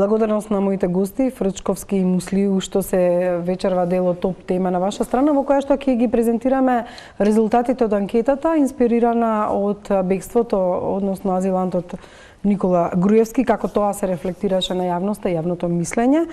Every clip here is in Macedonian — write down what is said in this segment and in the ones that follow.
Благодарност на моите гости, Фрчковски и Муслиу, што се вечерва дел од топ тема на ваша страна, во која што ќе ги презентираме резултатите од анкетата, инспирирана од бегството, односно азилантот Никола Груевски, како тоа се рефлектираше на јавноста и јавното мислење.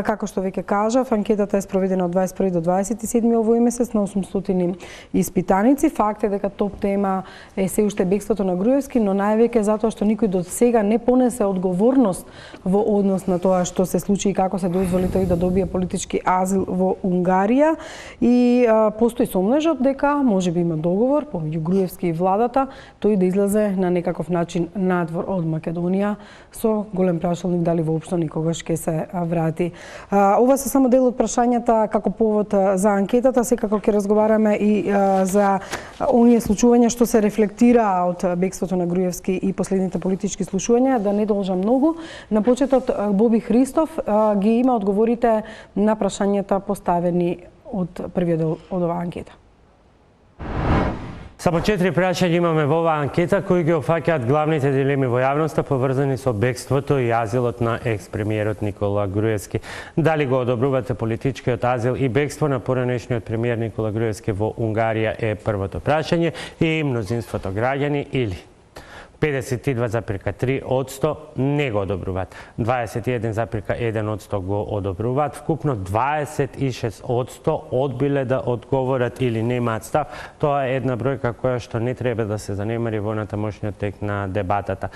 Како што веќе кажав, анкетата е спроведена од 21 до 27 овој месец на 800 испитаници. Факт е дека топ тема е се уште бегството на Груевски, но највеќе затоа што никој до сега не понесе одговорност во однос на тоа што се случи и како се дозволи тој да добие политички азил во Унгарија. И постои сомнежот дека можеби има договор помеѓу Груевски и владата тој да излезе на некаков начин надвор од Македонија со голем прашалник дали воопшто никогаш ќе се врати. Ова се само дел од прашањата како повод за анкетата, секако ќе разговараме и за оние случувања што се рефлектира од бегството на Груевски и последните политички слушувања, да не должам многу. На почетот Боби Христов ги има одговорите на прашањата поставени од првиот дел од оваа анкета. Само 4 прашања имаме во оваа анкета кои ги опфаќаат главните дилеми во јавноста поврзани со бегството и азилот на екс-премиерот Никола Груевски. Дали го одобрувате политичкиот азил и бегство на поранешниот премиер Никола Груевски во Унгарија е првото прашање и мнозинството граѓани или 52,3% не го одобруваат. 21,1% го одобруваат. Вкупно 26% одбиле да одговорат или немаат став. Тоа е една бројка која што не треба да се занемари во натамошниот тек на дебатата.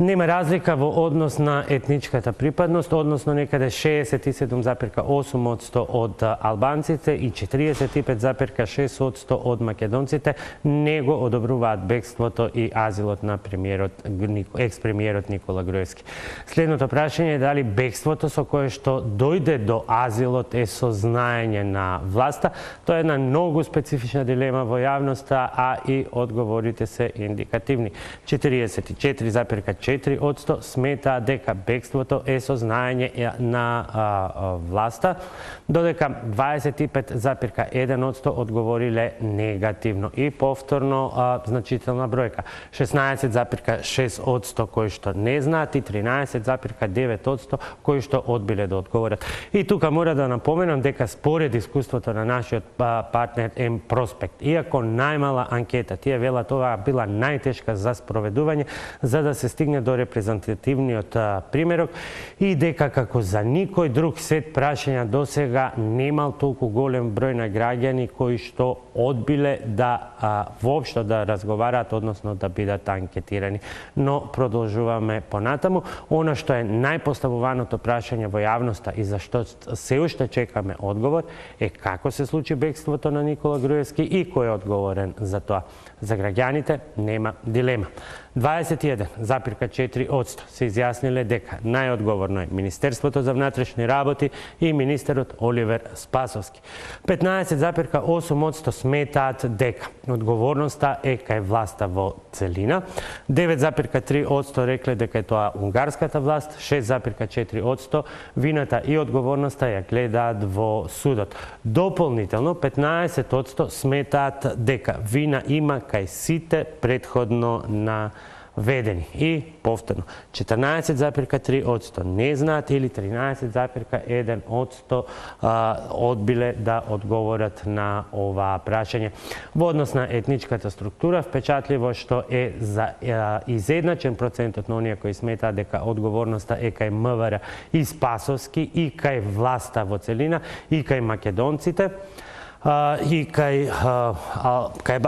Нема разлика во однос на етничката припадност, односно некаде 67,8% од албанците и 45,6% од македонците не го одобруваат бегството и азилот на екс-премиерот Никола Груевски. Следното прашање е дали бегството со кое што дојде до азилот е со знаење на власта. Тоа е една многу специфична дилема во јавноста, а и одговорите се индикативни. 44,4% сметаат дека бегството е со знаење на власта, додека 25,1% одговориле негативно. И повторно значителна бројка. 16,6% кои што не знаат и 13,9% кои што одбиле да одговорат. И тука мора да напоменам дека според искуството на нашиот партнер М Проспект, иако најмала анкета, тие велат тоа била најтешка за спроведување за да се стигне до репрезентативниот примерок и дека како за никој друг сет прашања досега немал толку голем број на граѓани кои што одбиле да воопшто да разговараат, односно да бидат анкетирани. Но продолжуваме понатаму. Она што е најпоставуваното прашање во јавноста и за што се уште чекаме одговор е како се случи бегството на Никола Груевски и кој е одговорен за тоа. За граѓаните нема дилема. 21,4% се изјасниле дека најодговорно е Министерството за внатрешни работи и министерот Оливер Спасовски. 15,8% сметаат дека одговорноста е кај власта во целина. 9,3% рекле дека е тоа унгарската власт. 6,4% вината и одговорноста ја гледаат во судот. Дополнително 15% сметаат дека вина има кај сите претходно наведени. И повторно, 14,3% не знаат или 13,1% одбиле да одговорат на оваа прашање. Во однос на етничката структура, впечатливо што е за изедначен процентот на оние кои сметаат дека одговорноста е кај МВР и Спасовски и кај власта во целина и кај македонците. И кај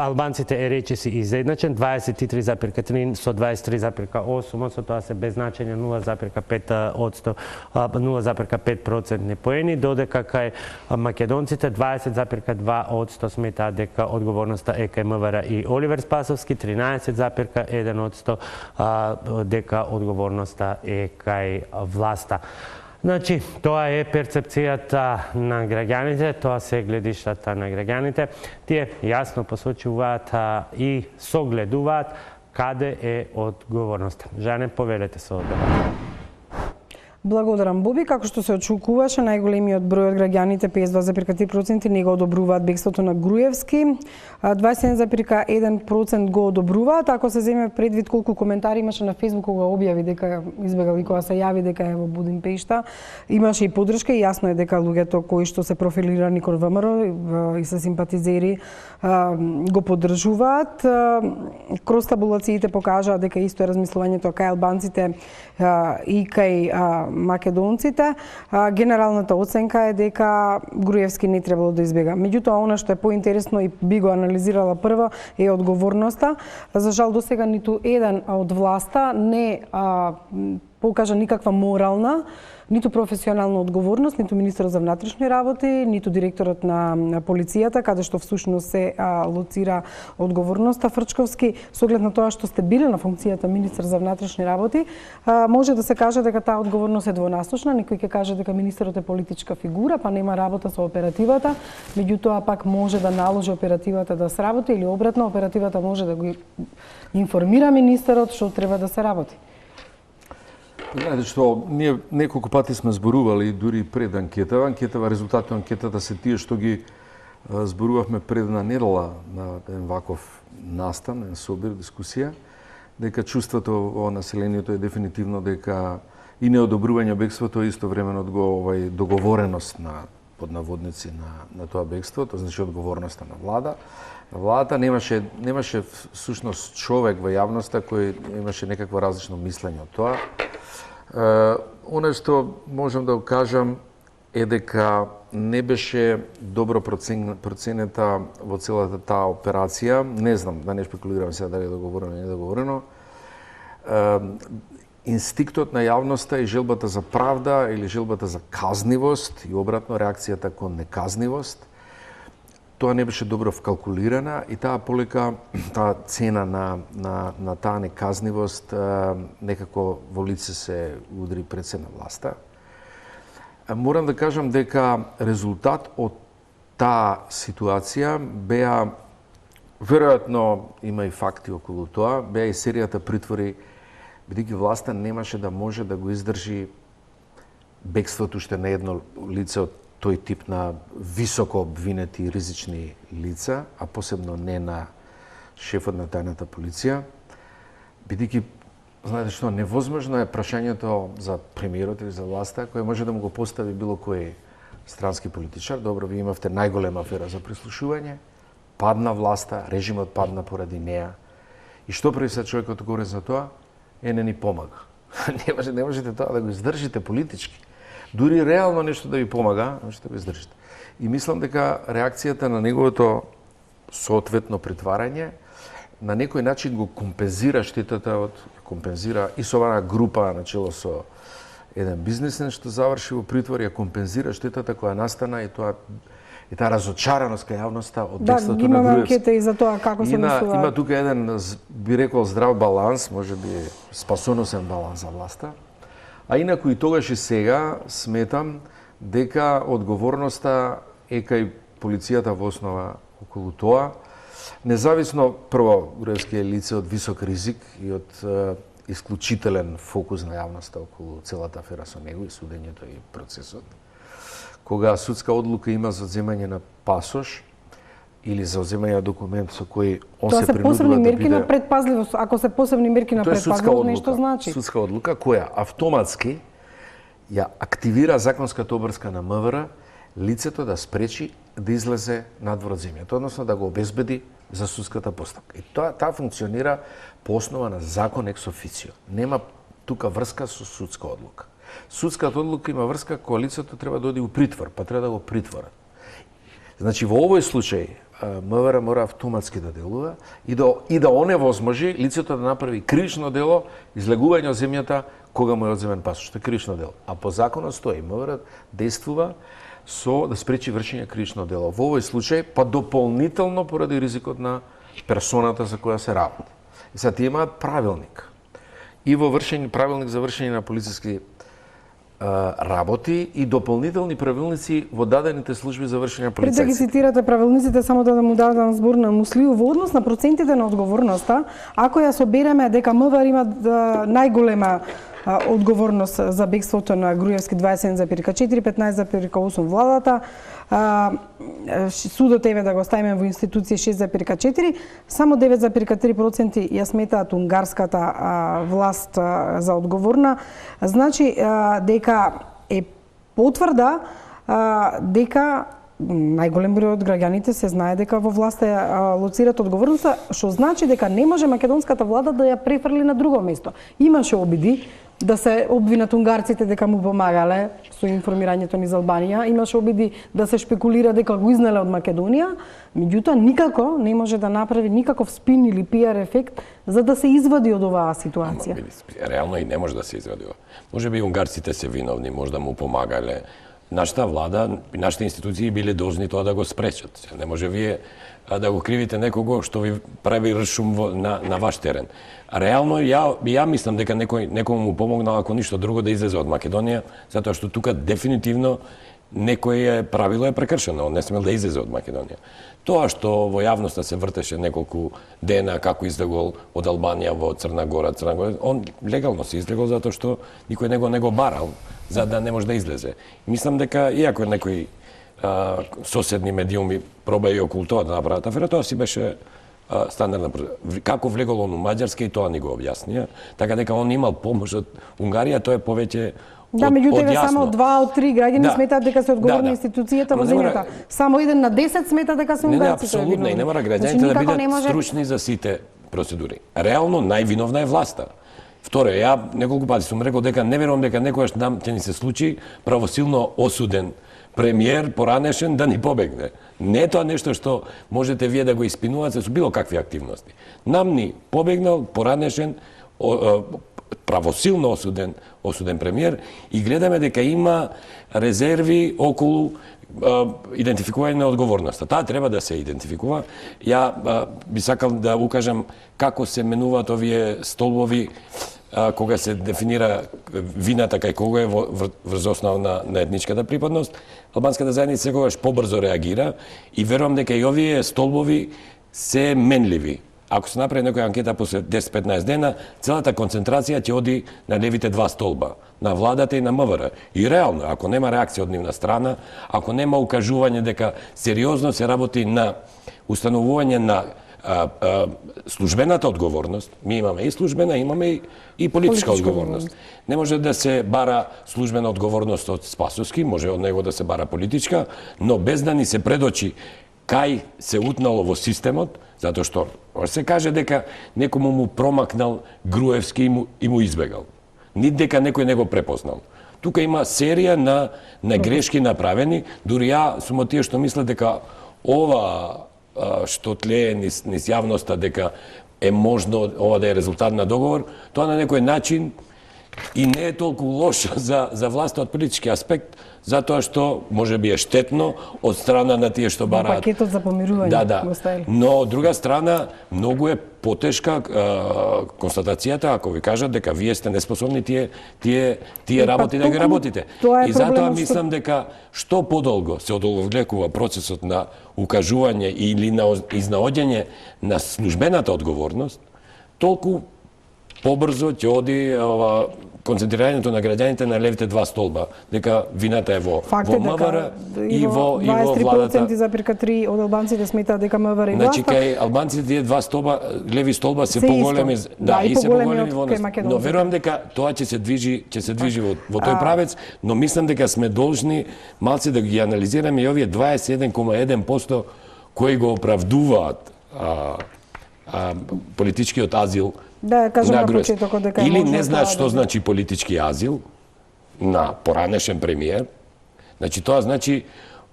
албанците е речиси изедначен, 23,3 со 23,8, со тоа се без значење 0,5% поени, додека кај македонците 20,2% сметаат дека одговорноста е кај МВР и Оливер Спасовски, 13,1% дека одговорноста е кај власта. Значи, тоа е перцепцијата на граѓаните, тоа се гледиштата на граѓаните. Тие јасно посочуваат и согледуваат каде е одговорноста. Жане, повелете се од дебата. Благодарам, Боби. Како што се очекуваше, најголемиот број од граѓаните, 52,3%, не го одобруваат бегството на Груевски. 21,1% го одобруваат. Ако се земе предвид колку коментари имаше на Facebook кога објави дека избегал и кога се јави дека е во Будимпешта, имаше и поддршка и јасно е дека луѓето кои што се профилирани кон ВМРО и се симпатизери го поддржуваат. Кроз табулациите покажаа дека исто е размислувањето кај албанците и кај македонците. Генералната оценка е дека Груевски не требало да избега. Меѓутоа, она што е поинтересно и би го анализирала прво е одговорноста. За жал, досега ниту еден од власта не покажа никаква морална, ниту професионална одговорност, ниту министерот за внатрешни работи, ниту директорот на полицијата, каде што всушност се лоцира одговорноста. Фрчковски, со оглед на тоа што сте биле на функцијата министер за внатрешни работи, може да се каже дека таа одговорност е двонасочна. Некој ќе каже дека министерот е политичка фигура, па нема работа со оперативата, меѓутоа пак може да наложи оперативата да сработи или обратно, оперативата може да го информира министерот што треба да се работи. Знаете што, ние неколку пати сме зборували дури пред анкетава. Резултатите од анкетата се тие што ги зборувавме пред една недела на еден ваков настан, еден собир, дискусија, дека чувството во населението е дефинитивно дека и неодобрување бегството е истовремено договореност на поднаводници на тоа бегство, тоа значи одговорноста на влада. Владата немаше всушност човек во јавноста кој имаше некакво различно мислење од тоа. Оно што можам да кажам е дека не беше добро проценета во целата таа операција. Не знам, да не шпекулирам сега дали е договорено или не договорено. Инстинктот на јавноста и желбата за правда или желбата за казнивост и обратно реакцијата кон неказнивост, тоа не беше добро вкалкулирана и таа полека, таа цена на таа неказнивост некако во лице се удри пред се на власта. Морам да кажам дека резултат од таа ситуација беа, веројатно има и факти околу тоа, беа и серијата притвори, бидејќи власта немаше да може да го издржи бегството уште на едно лице од тој тип на високо обвинети и ризични лица, а посебно не на шефот на тајната полиција, бидејќи, знаете што, невозможно е прашањето за премиерот или за власта, кој може да му го постави било кој странски политичар. Добро, ви имавте најголема афера за прислушување, падна власта, режимот падна поради неа. И што прави се човекот горе за тоа? Не ни помага. Не можете тоа да го издржите политички. Дури реално нешто да ви помага, можете да го издржите. И мислам дека реакцијата на неговото соодветно притварање на некој начин го компензира штетата и со оваа група начело со еден бизнесмен што заврши во притвор, ја компензира штетата која настана и таа разочараност кај јавноста од бегството на Груевски. Да, имаме анкета и за тоа како се мислува. Има тука еден, би рекол, здрав баланс, може би спасоносен баланс за власта. А инаку и тогаш и сега сметам дека одговорноста е кај полицијата во основа околу тоа. Независно, прво, Груевски е лице од висок ризик и од исклучителен фокус на јавноста околу целата афера со него и судењето и процесот. Кога судска одлука има за земање на пасош или за земање на документ со кој он се принудува да биде... Тоа се посебни мерки на предпазливост. Ако се посебни мерки на предпазливост, нешто значи. Судска одлука која автоматски ја активира законската обврска на МВР лицето да спречи да излезе надвор од земјата, односно да го обезбеди за судската постапка. И таа функционира по основа на закон екс официо. Нема тука врска со судска одлука. Судската одлука има врска кога лицето треба да оди у притвор, па треба да го притворат. Значи во овој случај МВР мора автоматски да делува и да оневозможи лицето да направи кривично дело излегување од земјата кога му е одземен пасош. Тоа е кривично дело. А по законот стои МВР действува со да спречи вршење кривично дело. Во овој случај па дополнително поради ризикот на персоната за која се работи. И сега тие имаат правилник. И во правилник за вршење на полициски работи и дополнителни правилници во дадените служби за вршење на полицајски. Пред да ги цитирате правилниците, само да му дадам збор на Муслију, во однос на процентите на одговорноста, ако ја собереме дека МВР има најголема одговорност за бегството на Груевски 27,4, 15,8 владата. Судот еве да го ставиме во институција 6,4, само 9,3% ја сметаат унгарската власт за одговорна. Значи дека е потврда дека најголем број од граѓаните се знае дека во власта ја лоцираат одговорноста, што значи дека не може македонската влада да ја префрли на друго место. Имаше обиди да се обвинат унгарците дека му помагале со информирањето низ Албанија, имаше обиди да се шпекулира дека го изнеле од Македонија, меѓутоа никако не може да направи никаков спин или пиар ефект за да се извади од оваа ситуација. Реално и не може да се извади. Може би унгарците се виновни, може да му помагале. Нашата влада и нашите институции биле должни тоа да го спречат. Не може вие да го кривите некого што ви прави ршум на ваш терен. Реално, ја мислам дека некому му помогнал, ако ништо друго, да излезе од Македонија, затоа што тука дефинитивно некој правило е прекршено, он не смел да излезе од Македонија. Тоа што во јавноста се вртеше неколку дена како излегол од Албанија во Црна Гора, он легално се излегол затоа што никој не го барал за да не може да излезе. Мислам дека иако некои соседни медиуми пробаја и околу тоа да направат афера, тоа си беше стандардна. Како влегол он у Маđarска и тоа ни го објаснија, така дека он имал помош од Унгарија, тоа е повеќе да, меѓутоа само 2 од 3 граѓани сметаат дека се одговорни институцијата во земјата. Само 1 на 10 смета дека се унгарците. Не, апсолутно, и не мора граѓаните да бидат стручни за сите процедури. Реално највиновна е власта. Второ, ја неколку пати сум рекол дека не верувам дека некогаш нам ќе ни се случи правосилно осуден премиер поранешен да ни побегне. Не е тоа нешто што можете вие да го испинувате со било какви активности. Нам ни побегнал поранешен правосилно осуден премиер и гледаме дека има резерви околу идентификување на одговорноста. Таа треба да се идентификува. Ја би сакал да укажам како се менуваат овие столбови кога се дефинира вината кај кого е врз основа на етничката припадност. Албанската заедница секогаш побрзо реагира и верувам дека и овие столбови се менливи. Ако се направи некоја анкета после 10-15 дена, целата концентрација ќе оди на левите два столба, на владата и на МВР. И реално, ако нема реакција од нивна страна, ако нема укажување дека сериозно се работи на установување на службената одговорност, ми имаме и службена, имаме и политичка одговорност. Не може да се бара службена одговорност од Спасовски, може од него да се бара политичка, но без да ни се предочи кај се утнало во системот, затоа што може се каже дека некому му промакнал Груевски и му избегал. Ни дека некој не го препознал. Тука има серија на грешки направени, дури ја сум од тие што мислат дека ова што тлее низ јавноста дека е можно ова да е резултат на договор, тоа на некој начин и не е толку лошо за власта од политички аспект, затоа што може би е штетно од страна на тие што бараат пакетот за помирување го ставили. Но од друга страна многу е потешка констатацијата ако ви кажат дека вие сте неспособни тие работи да ги работите. И затоа мислам дека што подолго се одолговлекува процесот на укажување или на изнаоѓање на службената одговорност, толку побрзо ќе оди концентрирањето на граѓаните на левите два столба, дека вината е во МВР и во владата. 23,3% од албанците сметаат дека МВР и власта. Значи кај албанците тие два столба, леви столба се поголеми, и се поголеми во нас. Но верувам дека тоа ќе се движи во тој правец, но мислам дека сме должни малце да ги анализираме и овие 21,1% кои го оправдуваат политичкиот азил. Да, кажам на почетокот дека или не знаат што значи политички азил на поранешен премиер. Значи тоа значи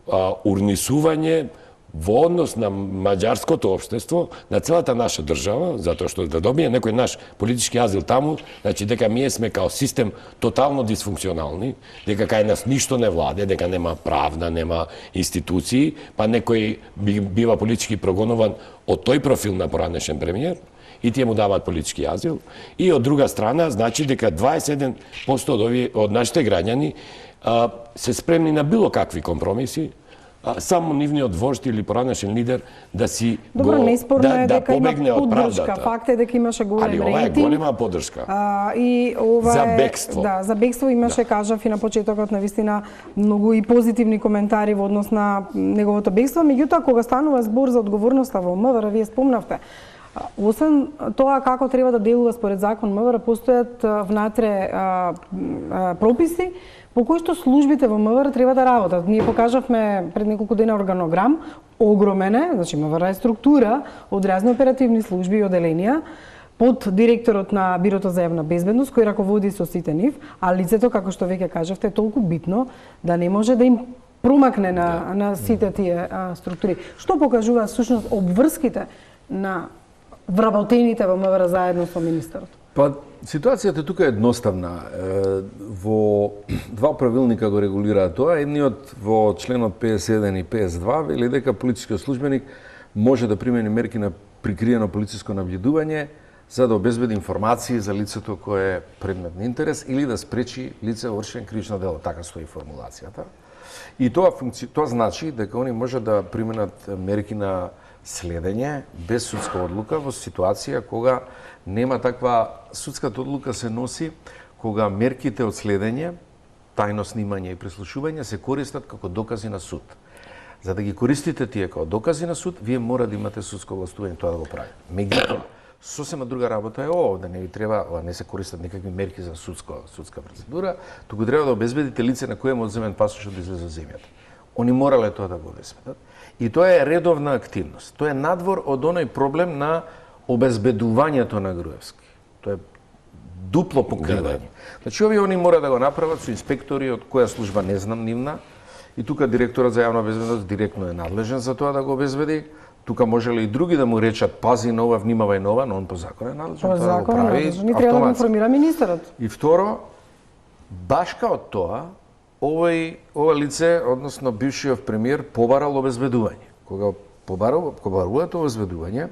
урнисување во однос на маđarското општество, на целата наша држава, затоа што да добие некој наш политички азил таму, значи дека ние сме као систем тотално дисфункционални, дека кај нас ништо не владе, дека нема правна, нема институции, па некој бива политички прогонуван од тој профил на поранешен премиер, и тие му даваат политички азил. И од друга страна, значи дека 21% од нашите граѓани се спремни на било какви компромиси, само нивниот вожд или поранешен лидер да си Добро, го неспорно е да дека има побегне од поддршка. правдата. Факт е дека имаше голем Али ова е рейтинг. голема поддршка. И ова За е, бегство. Да, за бегство имаше, кажав и на почетокот, навистина многу и позитивни коментари во однос на неговото бегство. Меѓутоа, кога станува збор за одговорноста во МВР, вие спомнавте, освен тоа како треба да делува според закон МВР, постојат внатре прописи по кои што службите во МВР треба да работат. Ние покажавме пред неколку дена органограм, огромен е, значи МВР е структура од разни оперативни служби и оделенија, под директорот на Бирото за јавна безбедност, кој раководи со сите нив, а лицето, како што веќе кажавте, е толку битно да не може да им промакне на сите тие структури. Што покажува всушност обврските на вработените во МВР заедно со министерот? Па, ситуацијата тука е едноставна. Во два правилника го регулираат тоа. Едниот во членот 51 и 52 вели дека полицискиот службеник може да примени мерки на прикриено полициско наблюдување за да обезбеди информации за лицето кое е предмет на интерес или да спречи лице вршен кривично дело. Така стои формулацијата. И тоа значи дека они може да применат мерки на следење без судска одлука во ситуација кога нема таква судската одлука се носи кога мерките од следење, тајно снимање и прислушување се користат како докази на суд. За да ги користите тие како докази на суд, вие мора да имате судско овластување тоа да го прави. Меѓутоа, сосема друга работа е ова, да не ви треба, не се користат никакви мерки за судска процедура, туку треба да обезбедите лице на кое му одземен пасошот да излезе од земјата. Они морале тоа да го обезбедат. И тоа е редовна активност. Тоа е надвор од оној проблем на обезбедувањето на Груевски. Тоа е дупло покривање. Значи, овие они мора да го направат со инспектори од која служба не знам нивна, и тука директорот за јавна безбедност директно е надлежен за тоа да го обезбеди. Тука можеле и други да му речат пази на ова, внимавај на ова, но он по закон е надлежен По тоа да го закон е прави. надлежен и треба да го информира министерот. И второ, баш као тоа, ова лице, односно бившиот премиер, побарал обезбедување. Кога побаруваат обезбедување,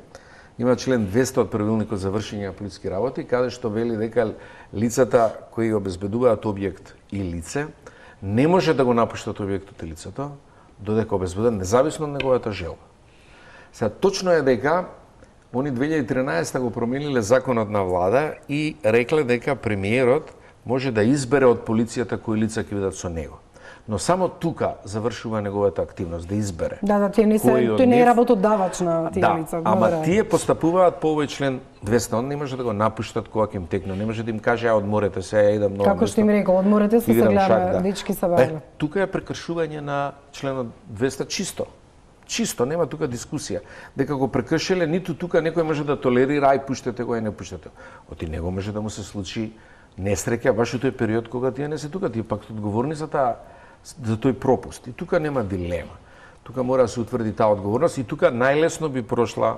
има член 200 од правилникот за вршење на полициски работи, каде што вели дека лицата кои обезбедуваат објект и лице не може да го напуштат објектот и лицето додека обезбеден независно од неговата желба. Сега точно е дека они 2013 го промениле законот на влада и рекле дека премиерот може да избере од полицијата кои лица ќе бидат со него. Но само тука завршува неговата активност, да избере. Да, тој не е работодавач на тие лица. Ама тие постапуваат по овој член 200, он не може да го напуштат кога ќе им текне, не може да им каже одморете се, ја идам ново. Како што им рекол, одморете се, гледаме дечки се бавеле. Тука е прекршување на членот 200 чисто. Чисто, нема тука дискусија. Дека го прекршиле, ниту тука некој може да толерира, ај пуштете го, ај не пуштете. Оти него може да му се случи несреќа баш у тој период кога тие не се тука, тие пак одговорни за тој пропуст. И тука нема дилема. Тука мора да се утврди таа одговорност и тука најлесно би прошла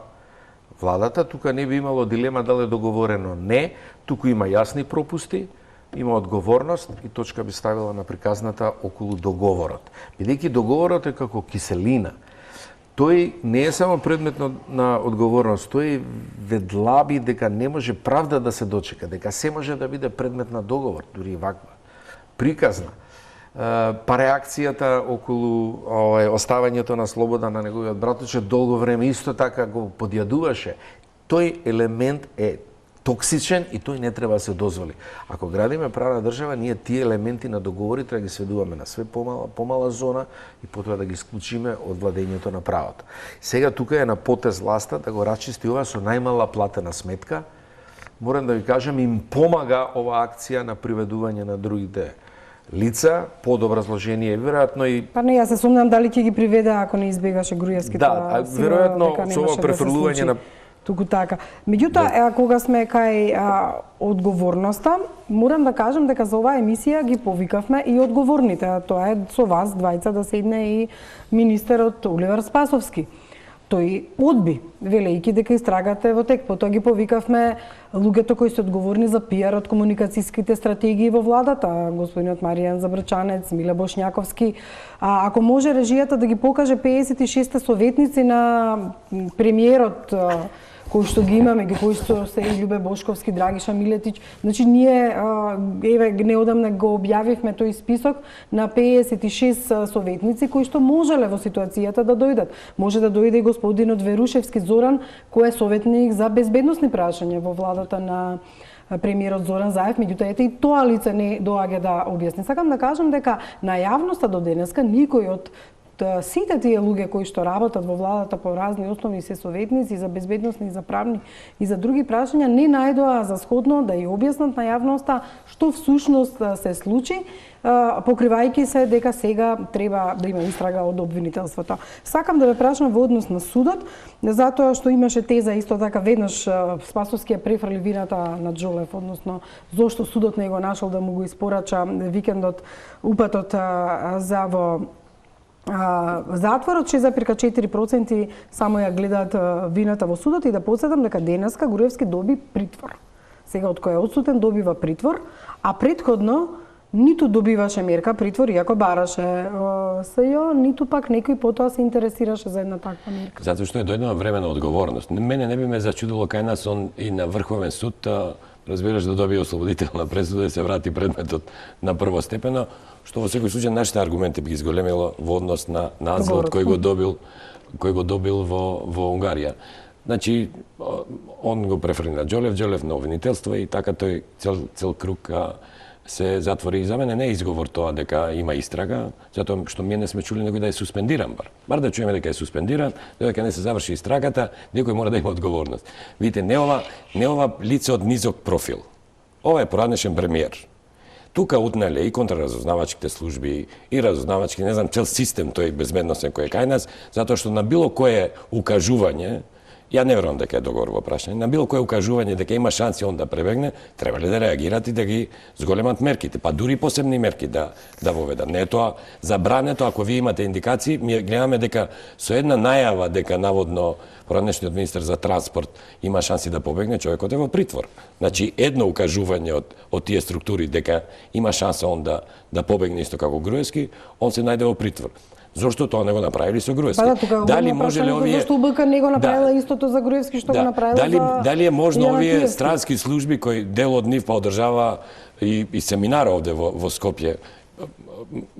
владата, тука не би имало дилема дали е договорено не, туку има јасни пропусти, има одговорност и точка би ставила на приказната околу договорот. Бидејќи договорот е како киселина, тој не е само предмет на одговорност, тој ведлаби дека не може правда да се дочека, дека се може да биде предмет на договор, дури и ваква, приказна. Па реакцијата околу оставањето на слобода на неговиот братовче долго време исто така го подјадуваше. Тој елемент е токсичен и тој не треба да се дозволи. Ако градиме правна држава, ние тие елементи на договори треба да ги сведуваме на све помала зона и потоа да ги исклучиме од владењето на правото. Сега тука е на потез власта да го расчисти ова со најмала платена сметка. Морам да ви кажам, им помага ова акција на приведување на другите лица, под образложение, веројатно и... Па не, јас се сумнам дали ќе ги приведе ако не избегаше Груевски. Да, веројатно со ова префрлување на... Туку така. Меѓутоа, кога сме кај одговорноста, морам да кажам дека за оваа емисија ги повикавме и одговорните, а тоа е со вас двајца да седне и министерот Оливер Спасовски. Тој одби, велејќи дека истрагата е во тек. Потоа ги повикавме луѓето кои се одговорни за пиар од комуникацијските стратегии во владата, господинот Маријан Забрачанец, Миле Бошњаковски. Ако може режијата да ги покаже 56 советници на премиерот кои што ги имаме, кои што се и Љубе Бошковски, Драгиша Милетич. Значи ние еве неодамна го објавивме тој список на 56 советници кои што можеле во ситуацијата да дојдат. Може да дојде и господинот Верушевски Зоран, кој е советник за безбедносни прашања во владата на премиерот Зоран Заев, меѓутоа ете и тоа лице не доаѓа да објасни. Сакам да кажам дека на јавноста до денеска никој од сите тие луѓе кои што работат во владата по разни основи, се советници за безбедносни и за правни и за други прашања, не најдоа за сходно да ја објаснат на јавноста што всушност се случи, покривајќи се дека сега треба да има истрага од обвинителството. Сакам да ве прашам во однос на судот, затоа што имаше теза исто така веднаш Спасовски ја префрли вината на Џолев, односно зошто судот не го нашол да му го испорача викендот упатот за во затворот. 6,4% само ја гледаат вината во судот. И да подсетам дека денеска Груевски доби притвор. Сега од кој е отсутен добива притвор, а претходно ниту добиваше мерка притвор, иако бараше СЈО, ниту пак некој потоа се интересираше за една таква мерка. Затоа што е дојдена време на одговорност. Мене не би ме зачудило кај нас он и на Врховен суд, разбираш, да добие ослободителна пресуда и се врати предметот на првостепено, што во секој случај нашите аргументи би ги зголемило во однос на азилот кој го добил во Унгарија. Значи, он го префрли на Џолев на обвинителство и така тој цел круг се затвори. И за мене не е изговор тоа дека има истрага, затоа што ние не сме чули некој да е суспендиран бар да чуеме дека е суспендиран, дека не се заврши истрагата, некој мора да има одговорност. Видите, не ова лице од низок профил. Ова е поранешен премиер. Тука утнале и контраразузнавачките служби, и разузнавачки, не знам, цел систем тој безбедносен кој е кај нас, затоа што на било кое укажување, ја не верувам дека е договор во прашање, на било кое укажување дека има шанси он да пребегне, треба ли да реагират и да ги зголемат мерките, па дури посебни мерки да воведат. Не е тоа забрането, ако ви имате индикации, ми гледаме дека со една најава дека наводно поранешниот министер за транспорт има шанси да побегне, човекот е во притвор. Значи, едно укажување од тие структури дека има шанса он да побегне исто како Груевски, он се најде во притвор. Зошто тоа не го направили со Груевски? Дали можеле овие зошто УБК не го направила истото за Груевски што го направила за дали е можно овие странски служби кои дел од нив па одржава и семинар овде во Скопје?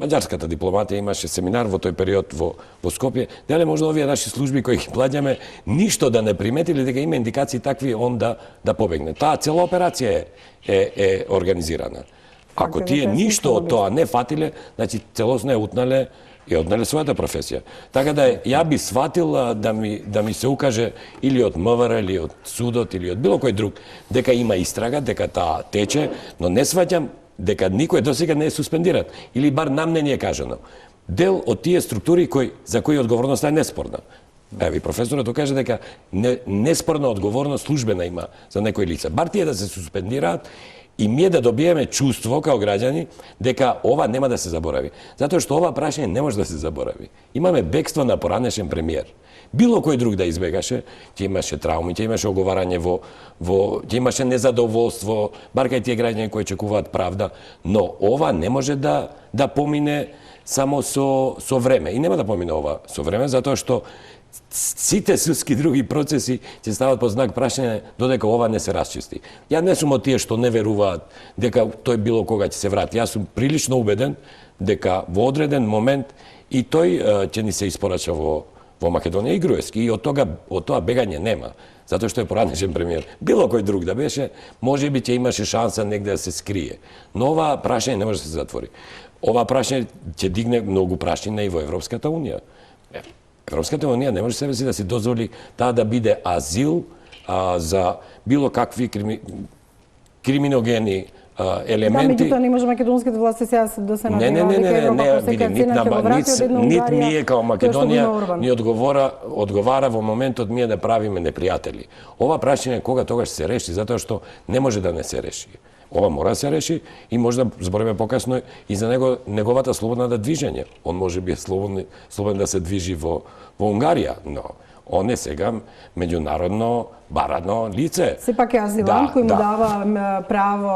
Маđарската дипломатија имаше семинар во тој период во Скопје. Дали може овие наши служби кои ги плаќаме ништо да не приметили дека има индикации такви он да побегне? Таа цела операција е организирана. Ако тие ништо од тоа не фатиле, значи целосно е утнале и однале својата професија. Така да ја би сватил да ми се укаже или од МВР, или од судот, или од било кој друг, дека има истрага, дека таа тече, но не сваќам дека никој досега не е суспендиран. Или бар нам не ни е кажано. Дел од тие структури за кои одговорноста е неспорна. Еви, професорот каже дека неспорна одговорност службена има за некои лица. Бар тие да се суспендираат, и ние да добиеме чувство као граѓани дека ова нема да се заборави. Затоа што ова прашање не може да се заборави. Имаме бегство на поранешен премиер. Било кој друг да избегаше, ќе имаше трауми, ќе имаше оговарање ќе имаше незадоволство, бар кај тие граѓани кои чекуваат правда, но ова не може да помине само со време. И нема да помине ова со време, затоа што сите судски други процеси ќе стават под знак прашање додека ова не се расчисти. Ја не сум од тие што не веруваат дека тој било кога ќе се врати. Јас сум прилично убеден дека во одреден момент и тој ќе ни се испорача во Македонија и Груевски. И од тоа бегање нема. Затоа што е поранешен премиер. Било кој друг да беше, можеби ќе имаше шанса негде да се скрие. Но ова прашање не може да се затвори. Ова прашање ќе дигне многу прашања и во Европската унија. Европската унија не може себе си да се дозволи таа да биде азил за било какви криминогени елементи. Меѓутоа не може македонските власти сега да се надеваат дека Европа по секоја цена ќе го врати од една Унгарија. Нит ние као Македонија ни одговара во моментот ние да правиме непријатели. Ова прашање кога тогаш се реши, затоа што не може да не се реши. Ова мора да се реши и може да збориме покасно и за неговата слободна да движење. Он може би е слободен да се движи во Унгарија, но Он е сега меѓународно барано лице. Сепак е азилант кој му дава право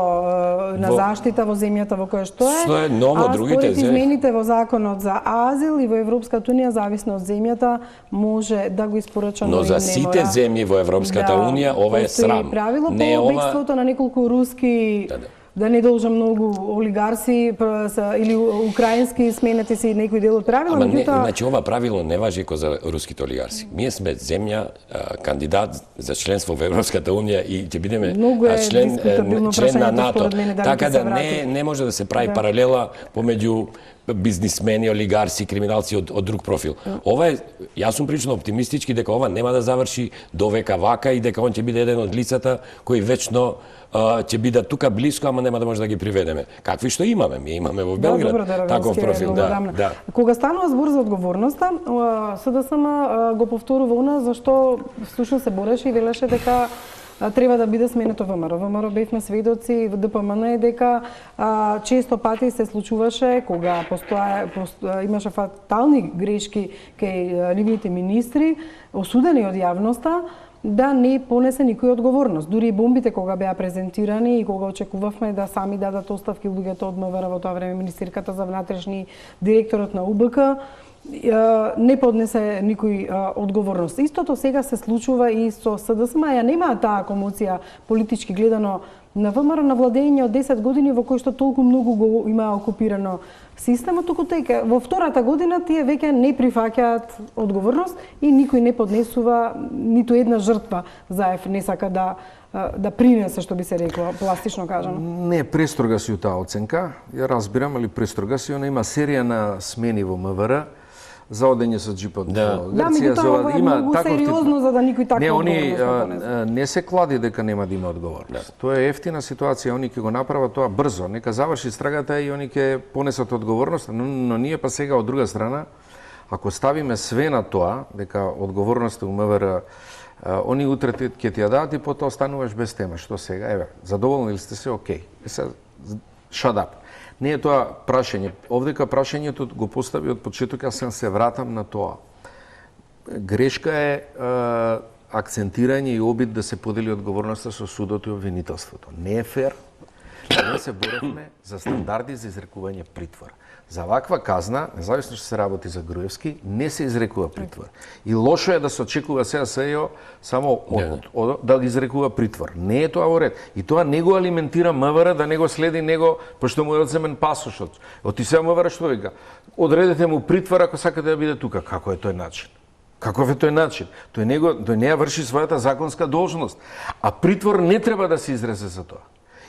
на заштита во земјата во која што е. Но во другите според измените во законот за азил и во Европската унија, зависно од земјата, може да го испорача, но за сите земји во Европската унија ова е срам. Правило по бегството на неколку руски да не должа многу олигарси или украински сменети се некој дел од правило, меѓутоа значи ова правило не важи ко за руските олигарси. Ние сме земја кандидат за членство во Европската унија и ќе бидеме член на НАТО. Така да не може да се прави паралела помеѓу бизнисмени, олигарси, криминалци од друг профил. Ова е, јас сум прилично оптимистички дека ова нема да заврши довека вака и дека он ќе биде еден од лицата кои вечно ќе бидат тука блиско, ама нема да може да ги приведеме. Какви што имаме? Ние имаме во Белград таков профил. Да. Кога станува збор за одговорноста, СДСМ го повторува она за што всушност се бореше и велеше дека треба да биде сменето ВМРО. ВМРО бевме сведоци во ДПМН е дека често пати се случуваше кога имаше фатални грешки кај нивните министри, осудени од јавноста, да не понесе никој одговорност. Дури и бомбите кога беа презентирани и кога очекувавме да сами дадат оставки луѓето од МВР во тоа време, министерката за внатрешни, директорот на УБК, не поднесе никој одговорност. Истото сега се случува и со СДСМ, ја нема таа комоција политички гледано на ВМРО на владење од 10 години во кој што толку многу го има окупирано системот, туку тека во втората година тие веќе не прифаќаат одговорност и никој не поднесува ниту една жртва заев не сака да принесе, што би се рекло, пластично кажано. Не, престрога си таа оценка. Ја разбирам, али престрога си, она има серија на смени во МВР, за одење со джипот во Грција, за ова има многу сериозно за да никој таква одговорност не се клади дека нема да има одговорност. Тоа е ефтина ситуација, они ќе го направат тоа брзо, нека заврши страгата и они ќе понесат одговорност, но ние па сега од друга страна, ако ставиме све на тоа, дека одговорноста у МВР они утре ќе ти ја дадат и потоа остануваш без тема. Што сега? Еве, задоволни ли сте се? Океј. Shut up. Не е тоа прашање. Овдека прашањето го постави од почеток, јас се вратам на тоа. Грешка е акцентирање и обид да се подели одговорноста со судот и обвинителството. Не е фер. Ние се боревме за стандарди за изрекување притвор. За ваква казна, независно што се работи за Груевски, не се изрекува притвор. И лошо е да се очекува сега СЕО само да ги изрекува притвор. Не е тоа во ред. И тоа не го алиментира МВР да не го следи него, пошто му е одземен пасошот. Оти сега МВР што вика? Одредете му притвор ако сакате да биде тука. Како е тој начин? Каков е тој начин? Тој не ја врши својата законска должност. А притвор не треба да се изрезе за тоа.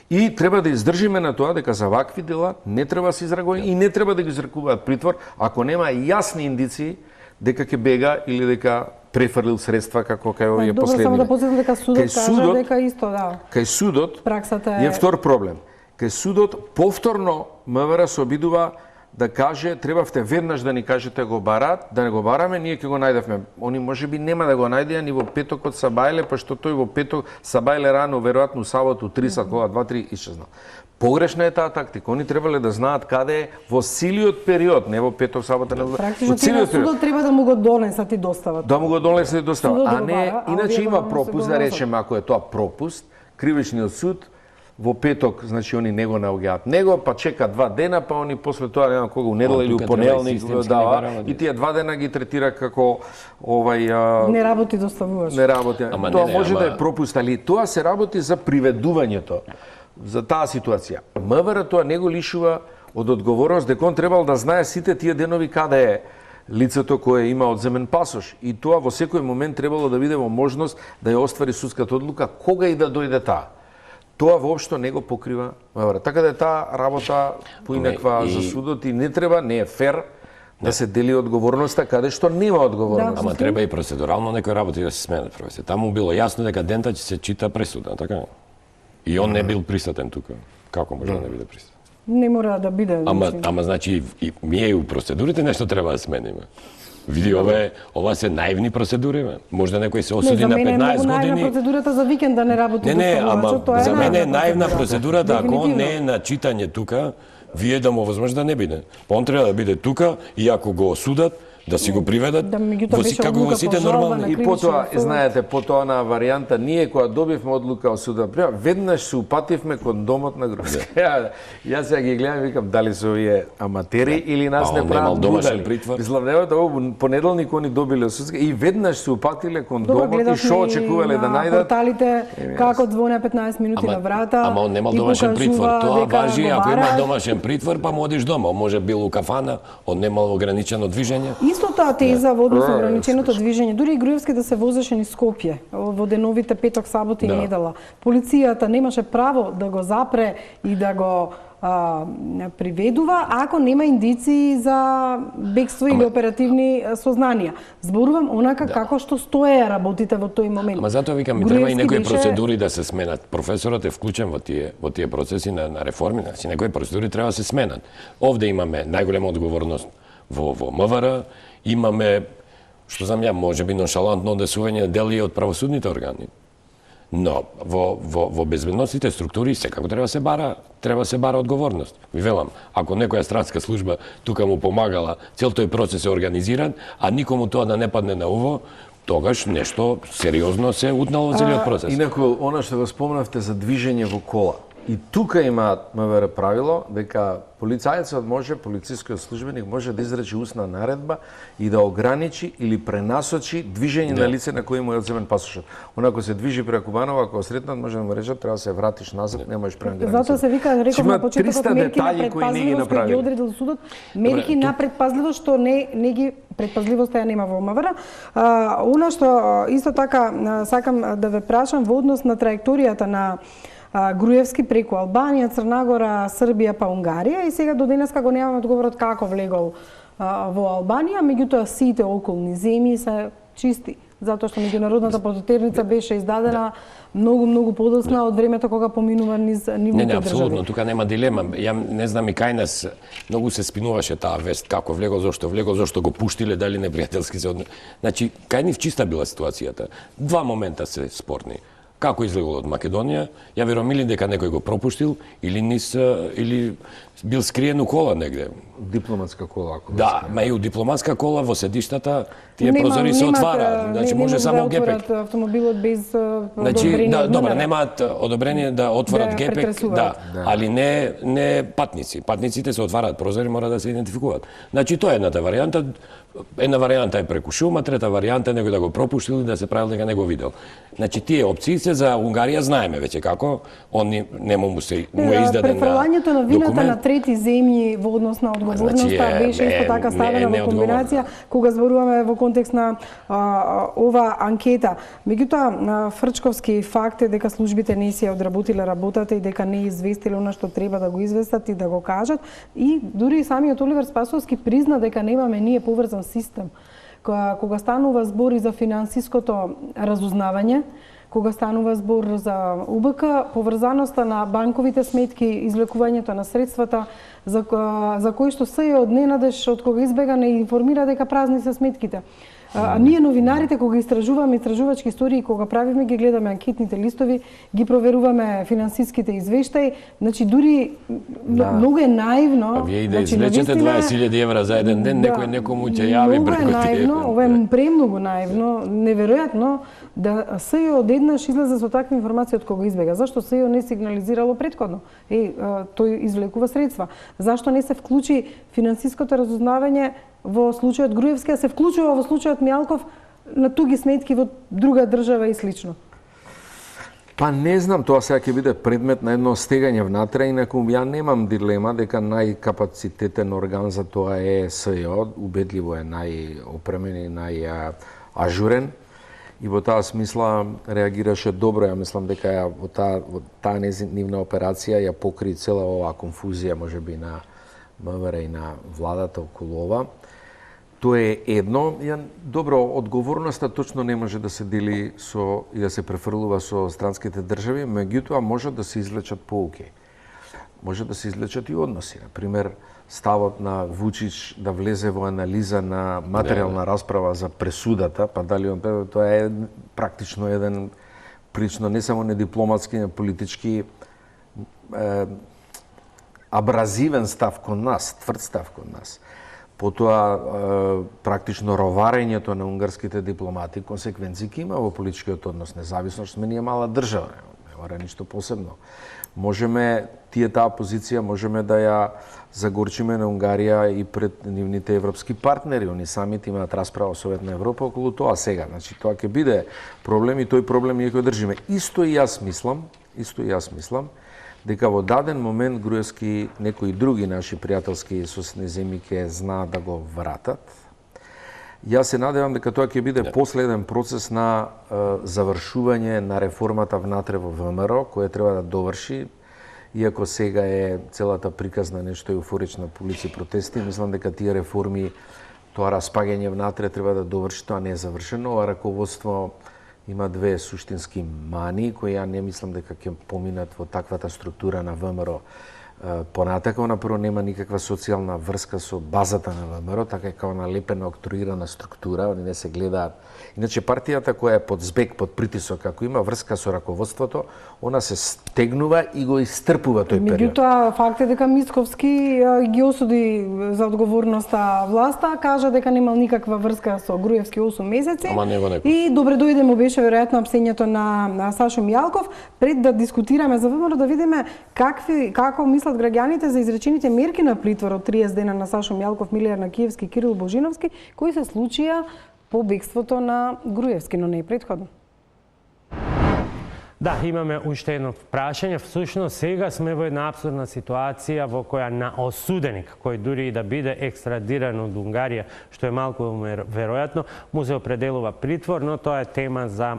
И треба да издржиме на тоа дека за вакви дела не треба да се израгува и не треба да ги изрекуваат притвор ако нема јасни индиции дека ќе бега или дека префрлил средства како кај овие последни. Добро, само да потсетам дека судот кажа дека исто, да. Кај судот праксата е втор проблем. Кај судот повторно МВР се обидува да каже, требавте веднаш да ни кажете го барат, да не го бараме, ние ќе го најдевме. Они можеби нема да го најдеа ни во петокот Сабајле, пошто тој во петок Сабајле рано, веројатно саботу 3 сат, кога 2-3 исчезнал. Погрешна е таа тактика. Они требале да знаат каде е во целиот период, не во петок, сабота, не во практично судот треба да му го донесат и достават. Да му го донесат и достават, а не иначе има пропуст, да речеме, ако е тоа пропуст, кривичниот суд во петок, значи они не го наоѓаат него, па чека 2 дена, па они после тоа нема кога у недела или у понеделник дава и тие 2 дена ги третира како не работи доставуваш. Не работи. Тоа може да е пропуст, али тоа се работи за приведувањето за таа ситуација. МВР тоа не го лишува од одговорност, дека он требал да знае сите тие денови каде е лицето кое има одземен пасош и тоа во секој момент требало да биде во можност да ја оствари судската одлука кога и да дојде таа. Тоа воопшто не го покрива МВР. Така да е таа работа поинаква за судот и не треба, не е фер да се дели одговорноста каде што нема одговорност. Ама треба и процедурално некои работи да се сменат. Таму било јасно дека дента ќе се чита пресуда, така? И он не бил присутен тука. Како може да не биде присутен? Не мора да биде. Ама значи и ние у процедурите нешто треба да смениме. Види, ова се наивни процедури, можда некој се осуди на 15 години. За мене е наивна процедурата за викенд да не работи доставувачот, тоа е. За мене е наивна процедурата ако он не е на читање тука, вие да му возможно да не биде. Он треба да биде тука и ако го осудат, да си го приведат, Да, меѓутоа беше како одлука во сите по жалба нормални. на И кривичниот потоа, суд. знаете, потоа на варијанта, ние кога добивме одлука од судот, веднаш се упативме кон домот на Груевска. Јас сега ги гледам и викам дали се овие аматери или нас А не он немал прават домашен будали. притвор. Мислам, во понеделник они добиле судска и веднаш се упатиле кон Добро, домот и што очекувале да на најдат. порталите како звоне 15 минути на врата. Ама он немал и домашен притвор. покажува Тоа дека важи го ако има бараат. домашен притвор, па му одиш дома. Он може бил у кафана, он немал ограничено движење. Исто таа теза во однос на ограниченото движење. Дури и Груевски да се возеше низ Скопје во деновите петок, сабота и Да. недела. Полицијата немаше право да го запре и да го приведува ако нема индиции за бегство или оперативни сознанија. Зборувам онака како што стоеа работите во тој момент. Ама затоа викам, ми треба и Груевски некои беше- процедури да се сменат. Професорот е вклучен во тие процеси на реформи, значи некои процедури треба да се сменат. Овде имаме најголема одговорност во МВР, имаме, што знам ја, можеби ноншалантно однесување дели од правосудните органи. Но во безбедносните структури секако треба да се бара одговорност. Ви велам, ако некоја странска служба тука му помагала, цел тој процес е организиран, а никому тоа да не падне на уво, тогаш нешто сериозно се утнало во целиот процес. Инаку, она што го спомнавте за движење во кола. И тука има МВР правило дека полицајецот може, полицискиот службеник може да изрече устна наредба и да ограничи или пренасочи движење на лице на кој му е одземен пасошот. Онако се движи преку Банова, ако сретнат, може да му речат треба да се вратиш назад, немаш према граница. Затоа се вика, реков на почетокот, мерки на предпазливост кои ги одредил судот, мерки на предпазливост што не ги предпазливоста ја нема во МВР. Она што исто така сакам да ве прашам во однос на траекторијата на Груевски преку Албанија, Црнагора, Србија па Унгарија и сега до денеска го немаме одговорот како влегол во Албанија, меѓутоа сите околни земји се чисти, затоа што меѓународната пототерница беше издадена многу подоцна од времето кога поминува низ нивните Не, држави. апсолутно, тука нема дилема. Ја не знам и кај нас многу се спинуваше таа вест како влегол, зошто го пуштиле, дали непријателски се Значи, кај нив чиста била ситуацијата. Два момента се спорни. Како излегол од Македонија, ја верувам или дека некој го пропуштил, или бил скриен у кола негде. Дипломатска кола, ако Да, ма и у дипломатска кола во седиштата тие прозори се отвараат. Значи може само гепек. Автомобилот без Значи, одобрение да, од добро, МВР. немаат одобрение да отворат Да гепек, претресуваат. али не патници. Патниците се отвараат прозори, мора да се идентификуваат. Значи тоа е едната варијанта. Една варијанта е преку шума, трета варијанта е некој да го пропуштил и да се правил дека не го видел. Значи тие опции се за Унгарија знаеме веќе како, он нема му е издаден Префрлањето на вината документ. на трети земји во однос на одговорноста Значи, беше исто така ставена во комбинација кога зборуваме во контекст на ова анкета. Меѓутоа, Фрчковски факт е дека службите не си ја одработиле работата и дека не известиле она што треба да го известат и да го кажат. И дури и самиот Оливер Спасовски призна дека немаме ние поврзан систем. Кога станува збор и за финансиското разузнавање, кога станува збор за УБК, поврзаноста на банковите сметки, извлекувањето на средствата, за кои што се од ненадеж од кога избега не информира дека празни се сметките. Ние новинарите кога истражуваме истражувачки истории, кога правиме, ги гледаме анкетните листови, ги проверуваме финансиските извештаи, значи дури многу е наивно. Вие и да значи, извлечете навистина 20.000 евра за еден ден, некој некому ќе јави многу преку е тие. наивно, ова е премногу наивно, неверојатно да СЈО одеднаш излезе со таква информација од кога избега. Зашто СЈО не сигнализирало претходно? Тој извлекува средства. Зашто не се вклучи финансиското разузнавање во случајот Груевски, а се вклучува во случајот Мјалков на туги сметки во друга држава и слично? Па не знам, тоа сега ќе биде предмет на едно стегање внатре, инаку ја немам дилема дека најкапацитетен орган за тоа е СЈО, убедливо е најопремен и најажурен. И во таа смисла реагираше добро, ја мислам дека во таа нивна операција ја покри цела оваа конфузија, можеби на МВР и на владата околу ова. Тоа е едно. Добро, одговорноста точно не може да се дели и да се префрлува со странските држави, меѓутоа може да се извлечат поуки. Може да се извлечат и односи. Например, ставот на Вучич да влезе во анализа на материјална расправа за пресудата, па дали тоа е практично еден прилично не само недипломатски, но политички абразивен став кон нас, тврд став кон нас. Потоа, практично роварењето на унгарските дипломати консеквенции ќе има во политичкиот однос, независно што сме ние мала држава, не мора ништо посебно. Можеме таа позиција можеме да ја загорчиме на Унгарија и пред нивните европски партнери. Они самите имаат расправа во Совет на Европа околу тоа сега. Значи тоа ќе биде проблем и тој проблем ние ќе држиме. Исто и јас мислам дека во даден момент Груевски некои други наши пријателски соседни земји ќе знаат да го вратат. Јас се надевам дека тоа ќе биде последен процес на завршување на реформата внатре во ВМРО, која треба да доврши. Иако сега е целата приказна нешто еуфорична полиција протести, мислам дека тие реформи, тоа распагање внатре треба да доврши, тоа не е завршено. Ова раководство има две суштински мани кои ја не мислам дека ќе поминат во таквата структура на ВМРО. Понатака, прво нема никаква социјална врска со базата на ВМРО, така е као налепена, октруирана структура, они не се гледаат. Иначе партијата која е под збег, под притисок, ако има врска со раководството, она се стегнува и го истрпува тој период. Меѓутоа, факт е дека Мицковски ги осуди за одговорноста власта, кажа дека немал никаква врска со Груевски 8 месеци. Ама него некој. И добре дојде му беше веројатно апсењето на Сашо Мијалков. Пред да дискутираме за ВМРО, да видиме како мислат граѓаните за изречените мерки на притвор од 30 дена на Сашо Мијалков, Милијар Накиевски, Кирил Божиновски, кои се случија по бегството на Груевски, но не и претходно. Да, имаме уште едно прашање. Всушност, сега сме во една апсурдна ситуација во која на осуденик, кој дури и да биде екстрадиран од Унгарија, што е малку веројатно, му се определува притвор, но тоа е тема за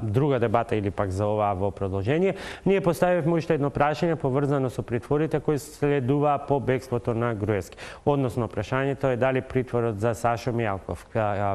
друга дебата или пак за оваа во продолжение. Ние поставивме уште едно прашање поврзано со притворите кои следува по бегството на Груевски. Односно, прашањето е дали притворот за Сашо Мијалков,